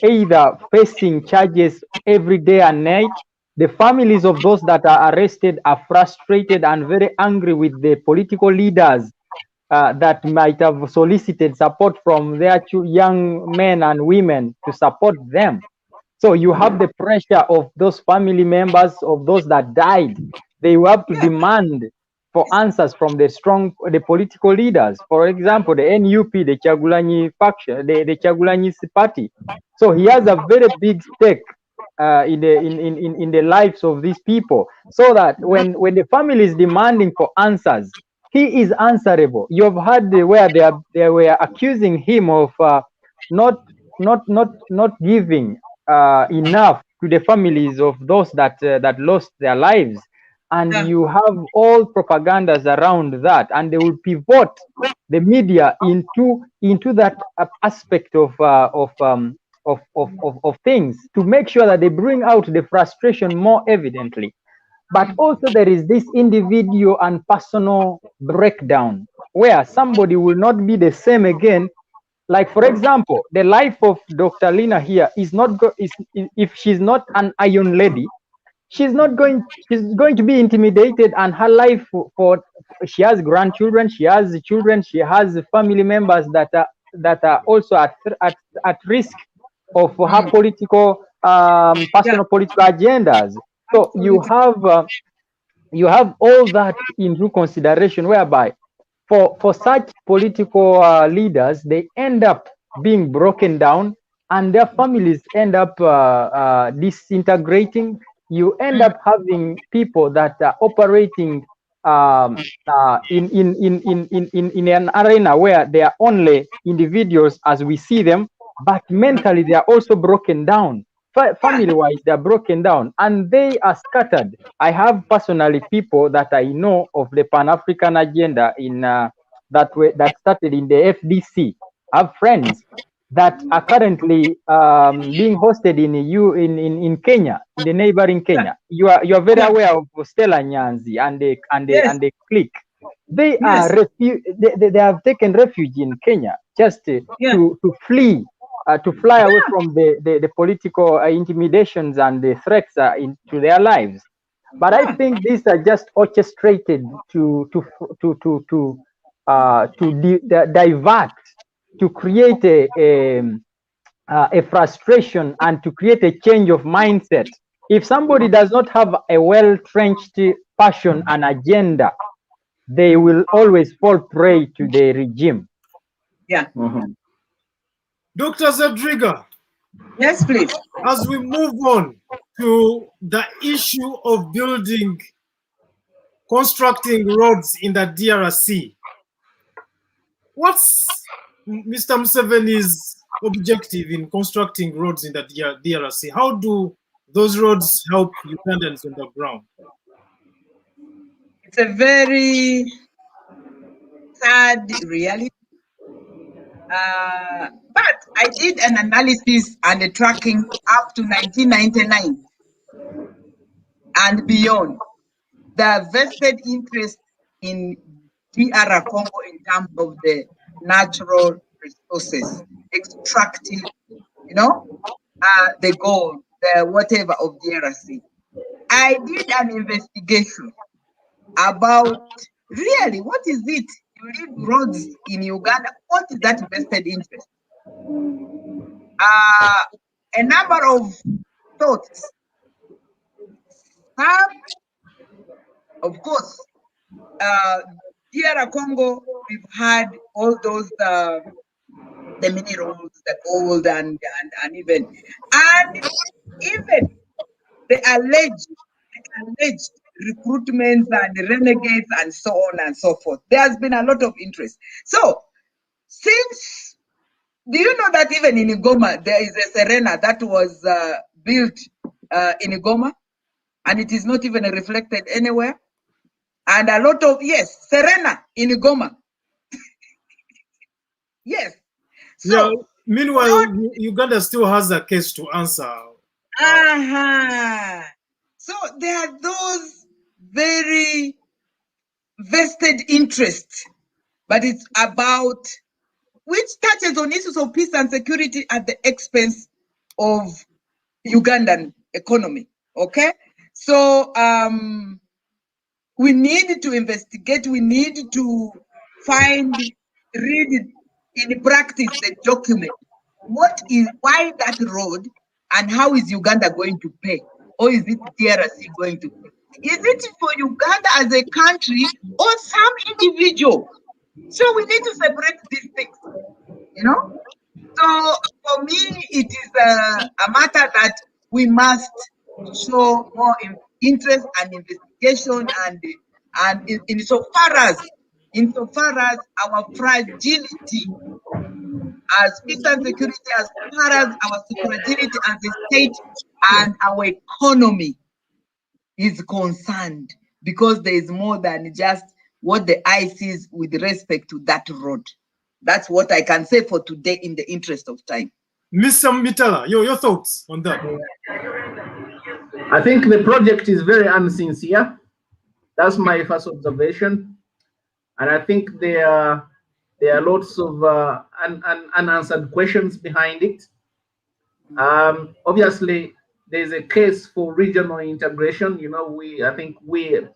either facing charges every day and night. The families of those that are arrested are frustrated and very angry with the political leaders that might have solicited support from their young men and women to support them. So you have the pressure of those family members of those that died. They will have to demand for answers from the political leaders. For example, the NUP, the Kyagulanyi faction, the Kyagulanyi party. So he has a very big stake in the lives of these people, so that when the family is demanding for answers, he is answerable. You have heard where they were accusing him of not giving enough to the families of those that lost their lives, and you have all propagandas around that, and they will pivot the media into that aspect of things to make sure that they bring out the frustration more evidently. But also there is this individual and personal breakdown where somebody will not be the same again. Like, for example, the life of Dr. Lina here is not if she's not an iron lady, she's going to be intimidated, and her life she has grandchildren, she has children, she has family members that are also at risk of her political personal political agendas. So you have all that into consideration, whereby for such political leaders, they end up being broken down, and their families end up disintegrating. You end up having people that are operating in an arena where they are only individuals as we see them, but mentally they are also broken down. family-wise, they're broken down and they are scattered. I have personally people that I know of the Pan-African agenda in that started in the FDC. I have friends that are currently being hosted in Kenya, in the neighboring Kenya. You are very aware of Stella Nyanzi and the clique. They are they have taken refuge in Kenya just to flee, to fly away from the political intimidations and the threats into their lives. But I think these are just orchestrated to divert, to create a frustration and to create a change of mindset. If somebody does not have a well-trenched passion and agenda, they will always fall prey to the regime. Yeah. Dr. Zedriga. Yes, please. As we move on to the issue of constructing roads in the DRC, what's Mr. Museveni's objective in constructing roads in the DRC? How do those roads help Ugandans on the ground? It's a very sad reality. But I did an analysis and a tracking up to 1999 and beyond. The vested interest in DR Congo in terms of the natural resources, extractive, the gold, the whatever of DRC. I did an investigation about really what is it? You need roads in Uganda. What is that vested interest? A number of thoughts. Of course, DR Congo, we've had all those the minerals, the gold, and even the alleged recruitments and renegades and so on and so forth. There has been a lot of interest. So, do you know that even in Igoma, there is a Serena that was built in Igoma, and it is not even reflected anywhere? And a lot of, Serena in Igoma. Yes. So, meanwhile, Uganda still has a case to answer. So there are those very vested interests, but it's about which touches on issues of peace and security at the expense of Ugandan economy. Okay, so we need to investigate. We need to read in practice the document. Why that road, and how is Uganda going to pay? Or is it DRC going to pay? Is it for Uganda as a country or some individual? So we need to separate these things, So for me, it is a matter that we must show more interest and investigation, and insofar as our fragility as peace and security, as far as our fragility as a state and our economy is concerned, because there is more than just what the eye sees with respect to that road. That's what I can say for today in the interest of time. Mr. Mitala, your thoughts on that? I think the project is very unsincere. That's my first observation. And I think there are lots of unanswered questions behind it. Obviously, there's a case for regional integration. I think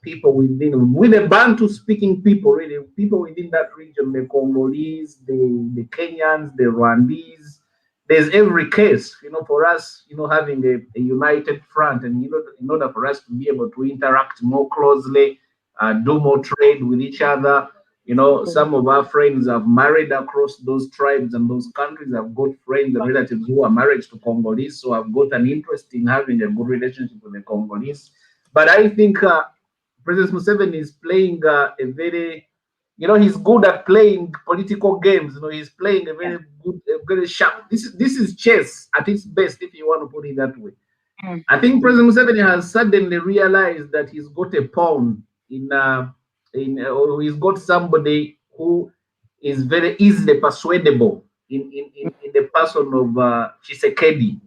people with the Bantu-speaking people, really, people within that region, the Congolese, the Kenyans, the Rwandese, there's every case, for us, having a united front, and in order for us to be able to interact more closely, do more trade with each other. Some of our friends have married across those tribes and those countries. I've got friends and relatives who are married to Congolese, so I've got an interest in having a good relationship with the Congolese. But I think President Museveni is playing a very, you know, he's good at playing political games. You know, he's playing a very good, very sharp. This is chess at its best, if you want to put it that way. I think President Museveni has suddenly realized that he's got a pawn or he's got somebody who is very easily persuadable in the person of Tshisekedi.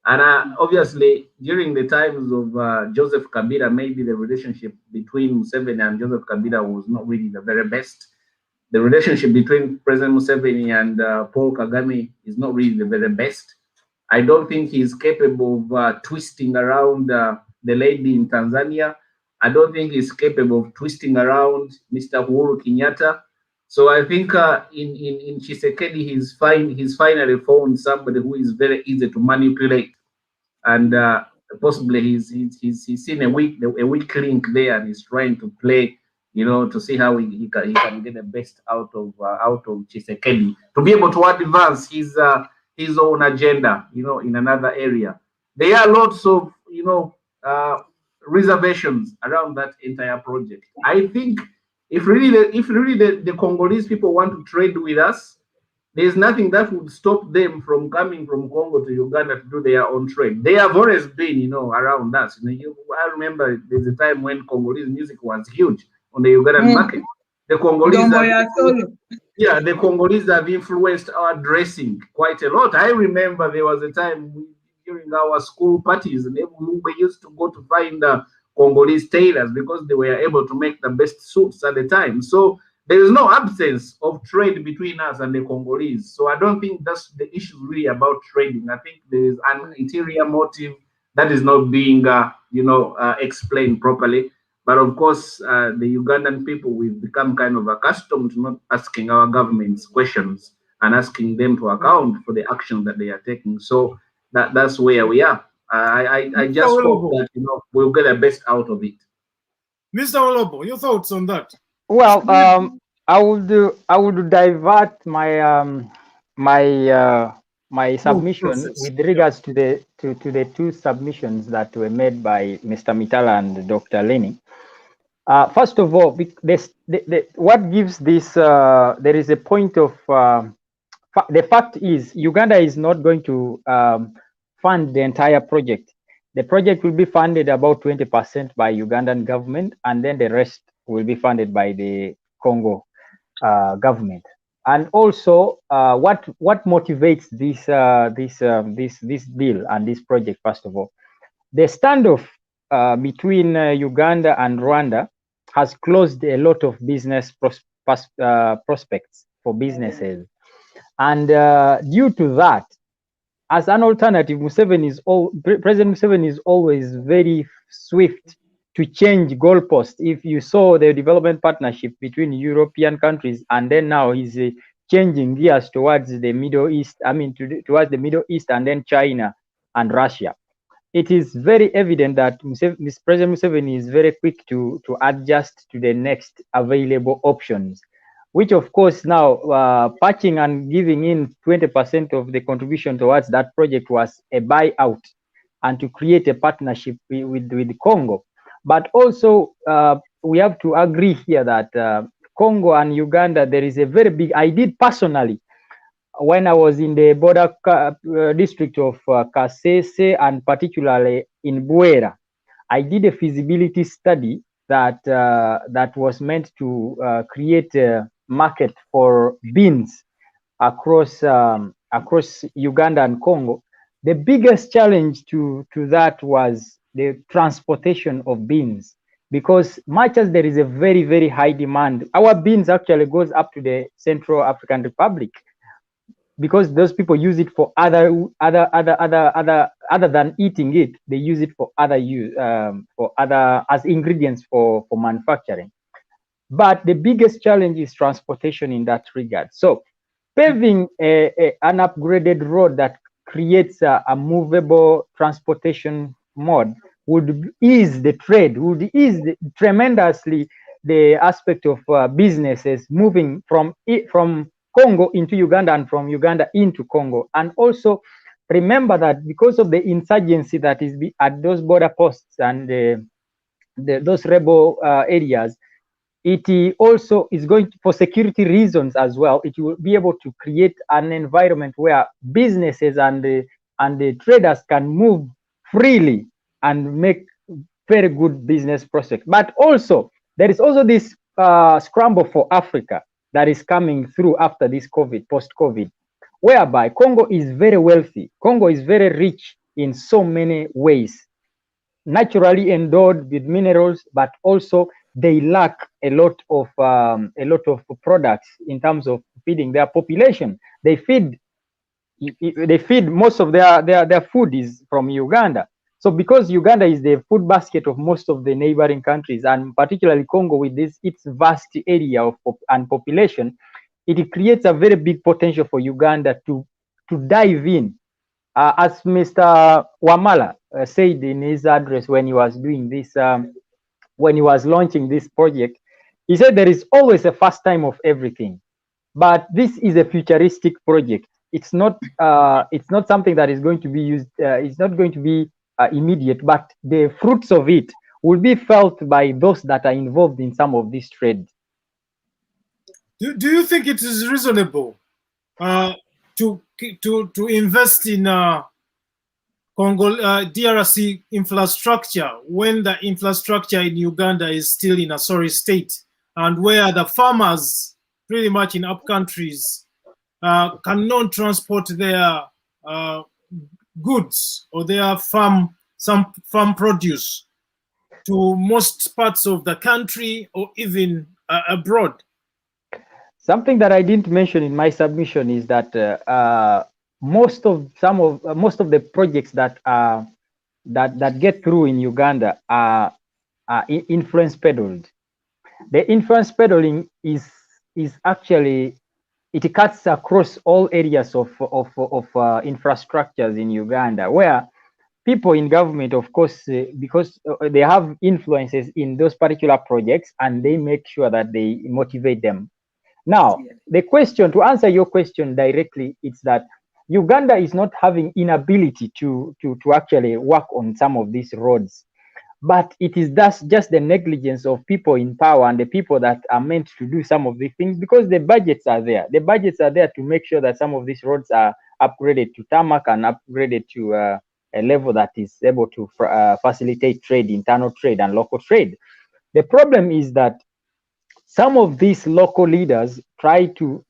And obviously, during the times of Joseph Kabila, maybe the relationship between Museveni and Joseph Kabila was not really the very best. The relationship between President Museveni and Paul Kagame is not really the very best. I don't think he's capable of twisting around the lady in Tanzania. I don't think he's capable of twisting around Mr. Uhuru Kenyatta. So I think in Tshisekedi, he's finally found somebody who is very easy to manipulate, and possibly he's seen a weak link there, and he's trying to play, you know, to see how he can get the best out of Tshisekedi to be able to advance his own agenda, you know, in another area. There are lots of, you know, reservations around that entire project. I think if really the Congolese people want to trade with us, there's nothing that would stop them from coming from Congo to Uganda to do their own trade. They have always been, you know, around us. You know, I remember there's a time when Congolese music was huge on the Ugandan market. The Congolese the Congolese have influenced our dressing quite a lot. I remember there was a time during our school parties, and we used to go to find Congolese tailors because they were able to make the best suits at the time. So there is no absence of trade between us and the Congolese. So I don't think that's the issue really about trading. I think there is an interior motive that is not being, explained properly. But of course, the Ugandan people, we've become kind of accustomed to not asking our governments questions and asking them to account for the action that they are taking. So that's where we are. I just hope that, you know, we'll get the best out of it. Mr. Wilobo, your thoughts on that? Well, I would divert my my submission with regards to the two submissions that were made by Mr. Mitala and Dr. Lini. First of all, what gives this there is a point of the fact is Uganda is not going to fund the entire project. The project will be funded about 20% by Ugandan government, and then the rest will be funded by the Congo government. And also, what motivates this deal and this project? First of all, the standoff between Uganda and Rwanda has closed a lot of business prospects for businesses, and due to that, as an alternative, President Museveni is always very swift to change goalposts. If you saw the development partnership between European countries, and then now he's changing gears towards the Middle East, towards the Middle East and then China and Russia. It is very evident that President Museveni is very quick to adjust to the next available options, which of course now patching and giving in 20% of the contribution towards that project was a buyout and to create a partnership with Congo. But also we have to agree here that Congo and Uganda, there is a very big, I did personally, when I was in the border district of Kasese and particularly in Buera, I did a feasibility study that was meant to create a market for beans across Uganda and Congo. The biggest challenge to that was the transportation of beans, because much as there is a very, very high demand, our beans actually goes up to the Central African Republic, because those people use it for other than eating it. They use it for other use, as ingredients for manufacturing. But the biggest challenge is transportation in that regard. So paving an upgraded road that creates a movable transportation mode would ease the trade, would ease tremendously the aspect of businesses moving from Congo into Uganda and from Uganda into Congo. And also remember that because of the insurgency that is at those border posts and those rebel areas, it also is going to, for security reasons as well, it will be able to create an environment where businesses and the traders can move freely and make very good business prospects. But also, there is also this scramble for Africa that is coming through after this COVID, post-COVID, whereby Congo is very wealthy. Congo is very rich in so many ways, naturally endowed with minerals, but also they lack a lot of products in terms of feeding their population. They feed most of their food is from Uganda. So because Uganda is the food basket of most of the neighboring countries, and particularly Congo with its vast area and population, it creates a very big potential for Uganda to dive in. As Mr. Wamala said in his address when he was doing this, when he was launching this project, he said there is always a first time of everything. But this is a futuristic project. It's not something that is going to be used. It's not going to be immediate, but the fruits of it will be felt by those that are involved in some of this trade. Do you think it is reasonable to invest in Congo DRC infrastructure when the infrastructure in Uganda is still in a sorry state, and where the farmers pretty much in up countries cannot transport their goods or their farm produce to most parts of the country or even abroad? Something that I didn't mention in my submission is that most of the projects that get through in Uganda are influence peddled. The influence peddling is actually, it cuts across all areas of infrastructures in Uganda, where people in government, of course, because they have influences in those particular projects, and they make sure that they motivate them. Now, the question, to answer your question directly, it's that Uganda is not having inability to actually work on some of these roads, but it is just the negligence of people in power and the people that are meant to do some of these things, because the budgets are there. The budgets are there to make sure that some of these roads are upgraded to tarmac and upgraded to a level that is able to facilitate trade, internal trade and local trade. The problem is that some of these local leaders tend to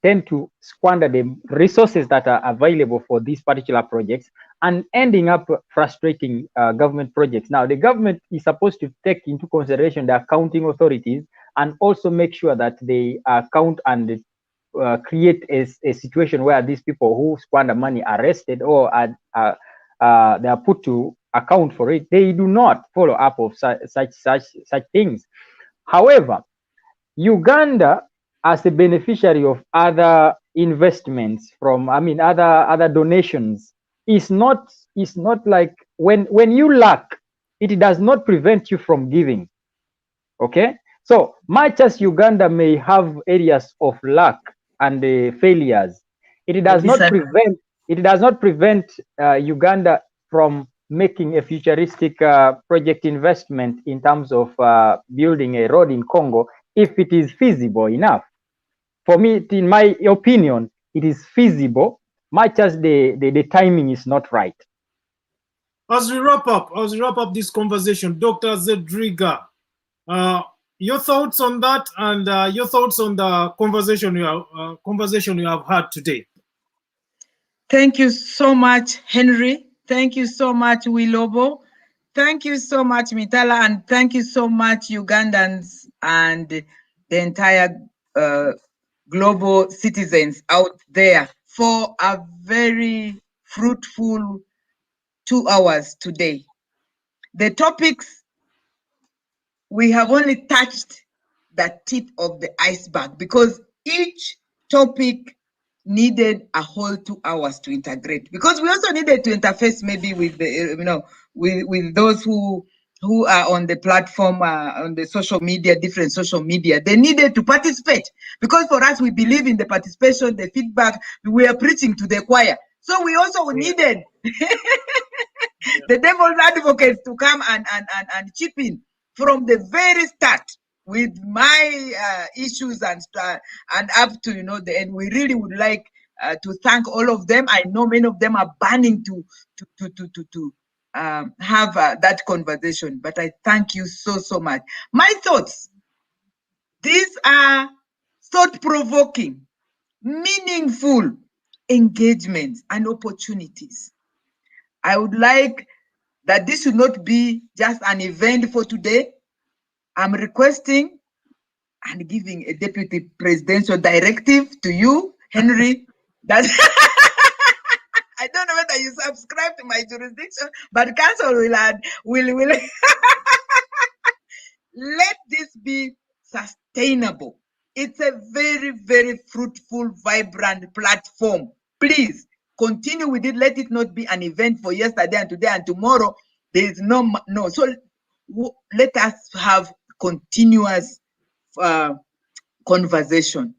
squander the resources that are available for these particular projects and ending up frustrating government projects. Now, the government is supposed to take into consideration the accounting authorities and also make sure that they account and create a situation where these people who squander money are arrested or they are put to account for it. They do not follow up of such things. However, Uganda, as a beneficiary of other investments from, other donations, is not like when you lack, it does not prevent you from giving. Okay, so much as Uganda may have areas of lack and failures, it does not prevent Uganda from making a futuristic project investment in terms of building a road in Congo, if it is feasible enough. For me, in my opinion, it is feasible, much as the timing is not right. As we wrap up this conversation, Dr. Zedriga, your thoughts on that, and your thoughts on the conversation you have had today. Thank you so much, Henry. Thank you so much, Wilobo. Thank you so much, Mitala, and thank you so much, Ugandans and the entire global citizens out there for a very fruitful 2 hours today. The topics, we have only touched the tip of the iceberg, because each topic needed a whole 2 hours to integrate, because we also needed to interface maybe with the with those who are on the platform, on the social media, different social media. They needed to participate, because for us, we believe in the participation, the feedback. We are preaching to the choir, so we also needed the devil's advocates to come and chip in from the very start. with my issues and up to the end. We really would like to thank all of them. I know many of them are burning to have that conversation, but I thank you so much. My thoughts, these are thought-provoking, meaningful engagements and opportunities. I would like that this should not be just an event for today. I'm requesting and giving a deputy presidential directive to you, Henry, that I don't know whether you subscribe to my jurisdiction, but council will let this be sustainable. It's a very fruitful, vibrant platform. Please continue with it. Let it not be an event for yesterday and today and tomorrow. There is no. So let us have continuous conversation.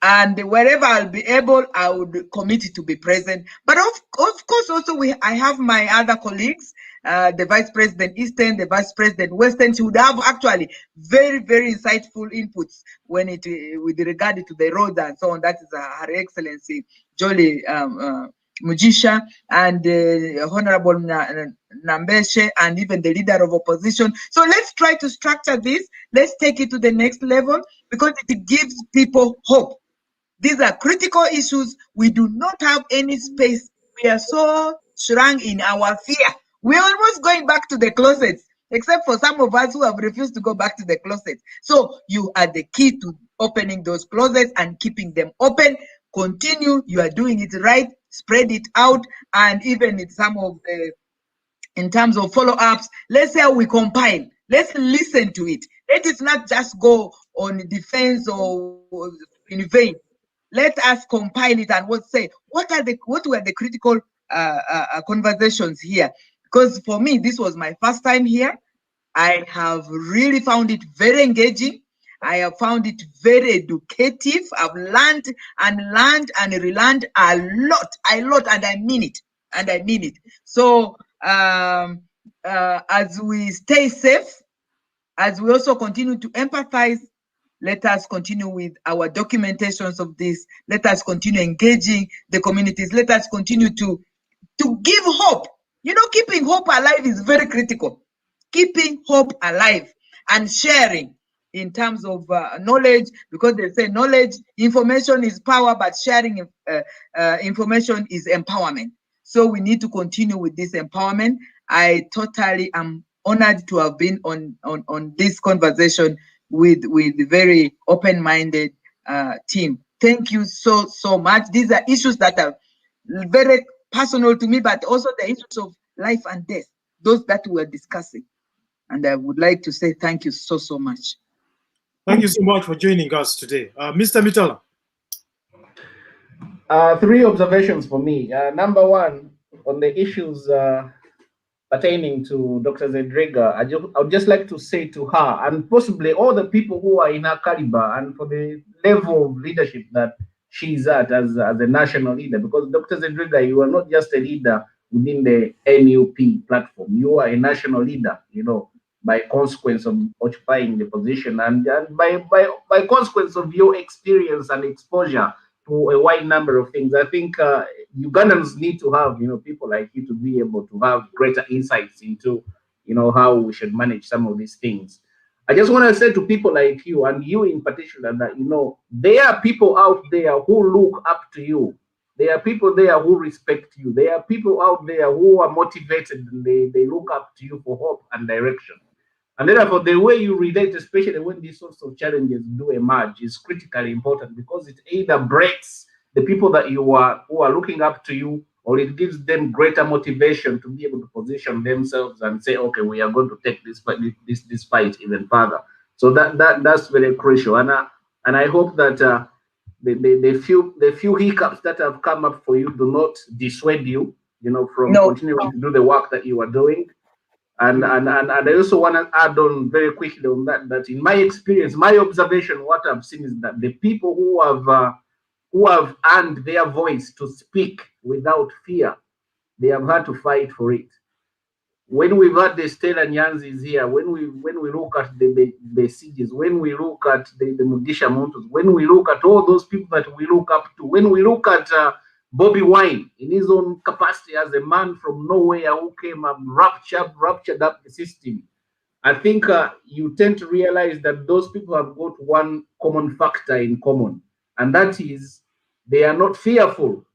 And wherever I'll be able, I would commit to be present. But of course, also I have my other colleagues, the Vice President Eastern, the Vice President Western. She would have actually very insightful inputs when with regard to the roads and so on. That is Her Excellency Jolie Mujisha and Honorable Nambeshe and even the leader of opposition. So let's try to structure this. Let's take it to the next level because it gives people hope. These are critical issues. We do not have any space. We are so shrunk in our fear. We're almost going back to the closets, except for some of us who have refused to go back to the closets. So you are the key to opening those closets and keeping them open. Continue. You are doing it right. Spread it out. And even in some of the, in terms of follow-ups, let's say we compile. Let's listen to it. Let it not just go on defense or in vain. Let us compile it and what were the critical conversations here? Because for me, this was my first time here. I have really found it very engaging. I have found it very educative. I've learned and relearned a lot, and I mean it. So as we stay safe, as we also continue to empathize, let us continue with our documentations of this. Let us continue engaging the communities. Let us continue to give hope. Keeping hope alive is very critical. Keeping hope alive and sharing in terms of knowledge, because they say knowledge, information is power, but sharing information is empowerment. So we need to continue with this empowerment. I totally am honored to have been on this conversation with very open-minded team. Thank you so much. These are issues that are very personal to me, but also the issues of life and death, those that we're discussing. And I would like to say thank you so much. Thank you so much for joining us today. Mr. Mitala. 3 observations for me. Number one, on the issues pertaining to Dr. Zedriga, I would just like to say to her, and possibly all the people who are in her caliber, and for the level of leadership that she's at as a national leader, because Dr. Zedriga, you are not just a leader within the NUP platform, you are a national leader, by consequence of occupying the position and by consequence of your experience and exposure to a wide number of things. I think Ugandans need to have, people like you to be able to have greater insights into, how we should manage some of these things. I just want to say to people like you, and you in particular, that, there are people out there who look up to you. There are people there who respect you. There are people out there who are motivated and they look up to you for hope and direction. And therefore, the way you relate, especially when these sorts of challenges do emerge, is critically important, because it either breaks the people that who are looking up to you, or it gives them greater motivation to be able to position themselves and say, okay, we are going to take this fight even further. So that's very crucial. And I hope that the few hiccups that have come up for you do not dissuade you, from continuing to do the work that you are doing. And I also want to add on very quickly on that in my experience, my observation, what I've seen is that the people who have earned their voice to speak without fear, they have had to fight for it. when we've had the Stella Nyanzis here, when we look at the Besiges, when we look at the Mugisha Montos, when we look at all those people that we look up to, when we look at Bobby Wine in his own capacity as a man from nowhere who came and ruptured up the system, I think you tend to realize that those people have got one common factor in common, and that is they are not fearful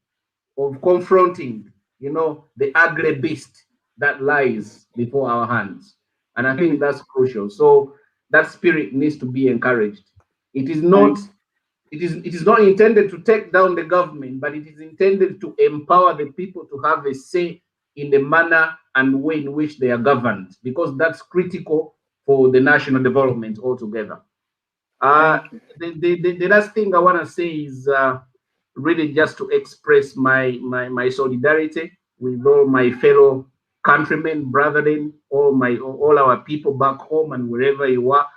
of confronting, the ugly beast that lies before our hands. And I think that's crucial. So that spirit needs to be encouraged. It is not intended to take down the government, but it is intended to empower the people to have a say in the manner and way in which they are governed, because that's critical for the national development altogether. The last thing I want to say is really just to express my solidarity with all my fellow countrymen, brethren, all our people back home and wherever you are.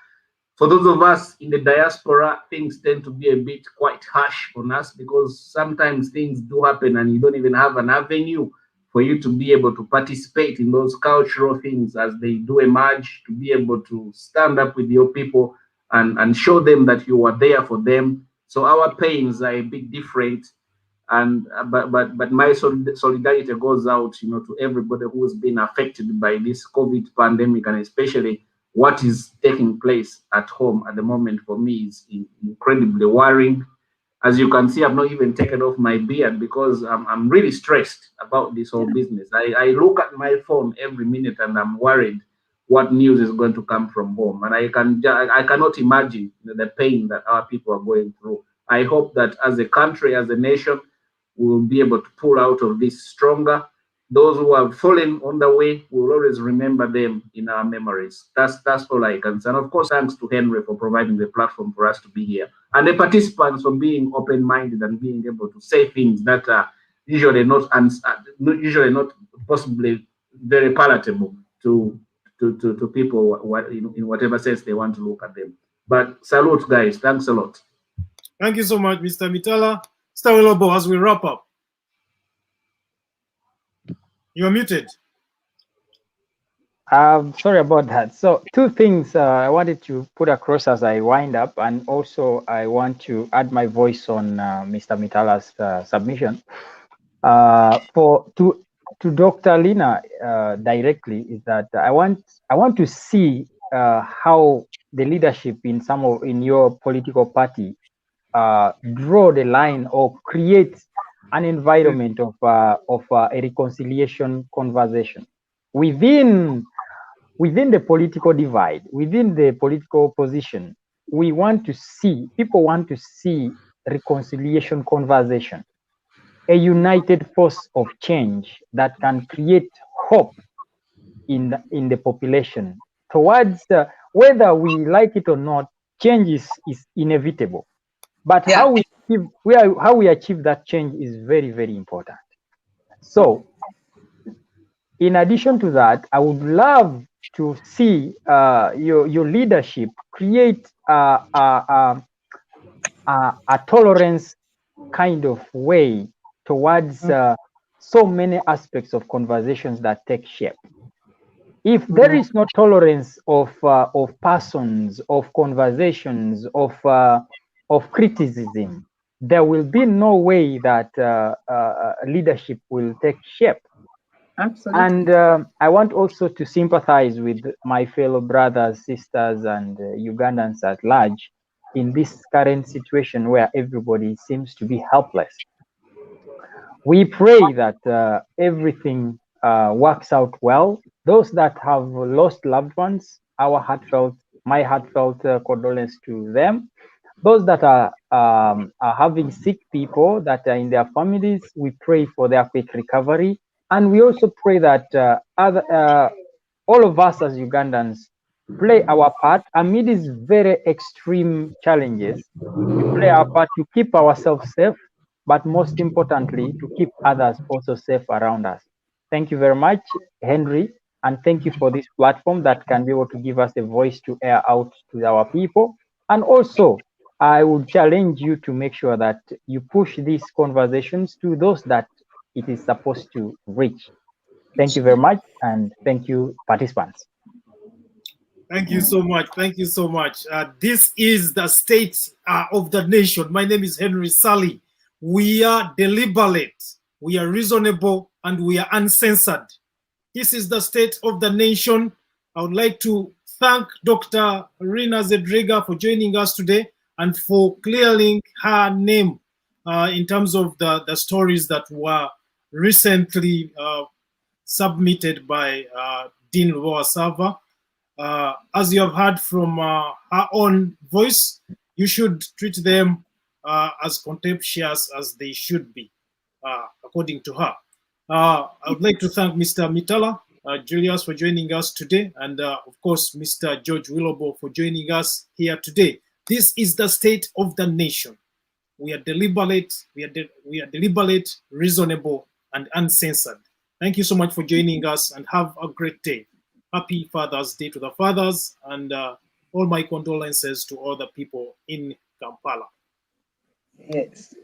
For those of us in the diaspora, things tend to be a bit quite harsh on us, because sometimes things do happen and you don't even have an avenue for you to be able to participate in those cultural things as they do emerge, to be able to stand up with your people and show them that you are there for them. So our pains are a bit different, and but my solidarity goes out, to everybody who has been affected by this COVID pandemic, and especially what is taking place at home at the moment. For me, is incredibly worrying. As you can see, I've not even taken off my beard because I'm really stressed about this whole business. I look at my phone every minute and I'm worried what news is going to come from home, and I cannot imagine the pain that our people are going through. I hope that as a country, as a nation, we will be able to pull out of this stronger. Those who have fallen on the way, we will always remember them in our memories. That's all I can say. And of course, thanks to Henry for providing the platform for us to be here, and the participants for being open-minded and being able to say things that are usually not possibly very palatable to people in whatever sense they want to look at them. But salute, guys. Thanks a lot. Thank you so much, Mr. Mitala. Mr. Wilobo, as we wrap up. You're muted. Sorry about that. So two things I wanted to put across as I wind up, and also I want to add my voice on Mr. Mitala's submission. To Dr. Lina directly, is that I want to see how the leadership in your political party draw the line or create an environment of a reconciliation conversation within the political divide, within the political opposition. People want to see reconciliation conversation, a united force of change that can create hope in the population towards whether we like it or not, change is inevitable. But how we achieve that change is very, very important. So, in addition to that, I would love to see your leadership create a tolerance kind of way towards so many aspects of conversations that take shape. If there is no tolerance of persons, of conversations, of criticism, there will be no way that leadership will take shape. Absolutely. And I want also to sympathize with my fellow brothers, sisters, and Ugandans at large in this current situation where everybody seems to be helpless. We pray that everything works out well. Those that have lost loved ones, my heartfelt condolence to them. Those that are having sick people that are in their families, we pray for their quick recovery. And we also pray that all of us as Ugandans play our part amid these very extreme challenges. We play our part to keep ourselves safe, but most importantly, to keep others also safe around us. Thank you very much, Henry, and thank you for this platform that can be able to give us a voice to air out to our people. And also, I would challenge you to make sure that you push these conversations to those that it is supposed to reach. Thank you very much, and thank you, participants. Thank you so much. Thank you so much. This is the state of the nation. My name is Henry SSALI. We are deliberate, we are reasonable, and we are uncensored. This is the state of the nation. I would like to thank Dr. Lina Zedriga for joining us today and for clearing her name in terms of the stories that were recently submitted by Dean Loasava. As you have heard from her own voice, you should treat them as contemptuous as they should be, according to her. I would like to thank Mr. Mitala, Julius, for joining us today, and of course, Mr. George Wilobo for joining us here today. This is the state of the nation. We are deliberate, we are deliberate, reasonable, and uncensored. Thank you so much for joining us, and have a great day. Happy Father's Day to the fathers, and all my condolences to all the people in Kampala. Yes.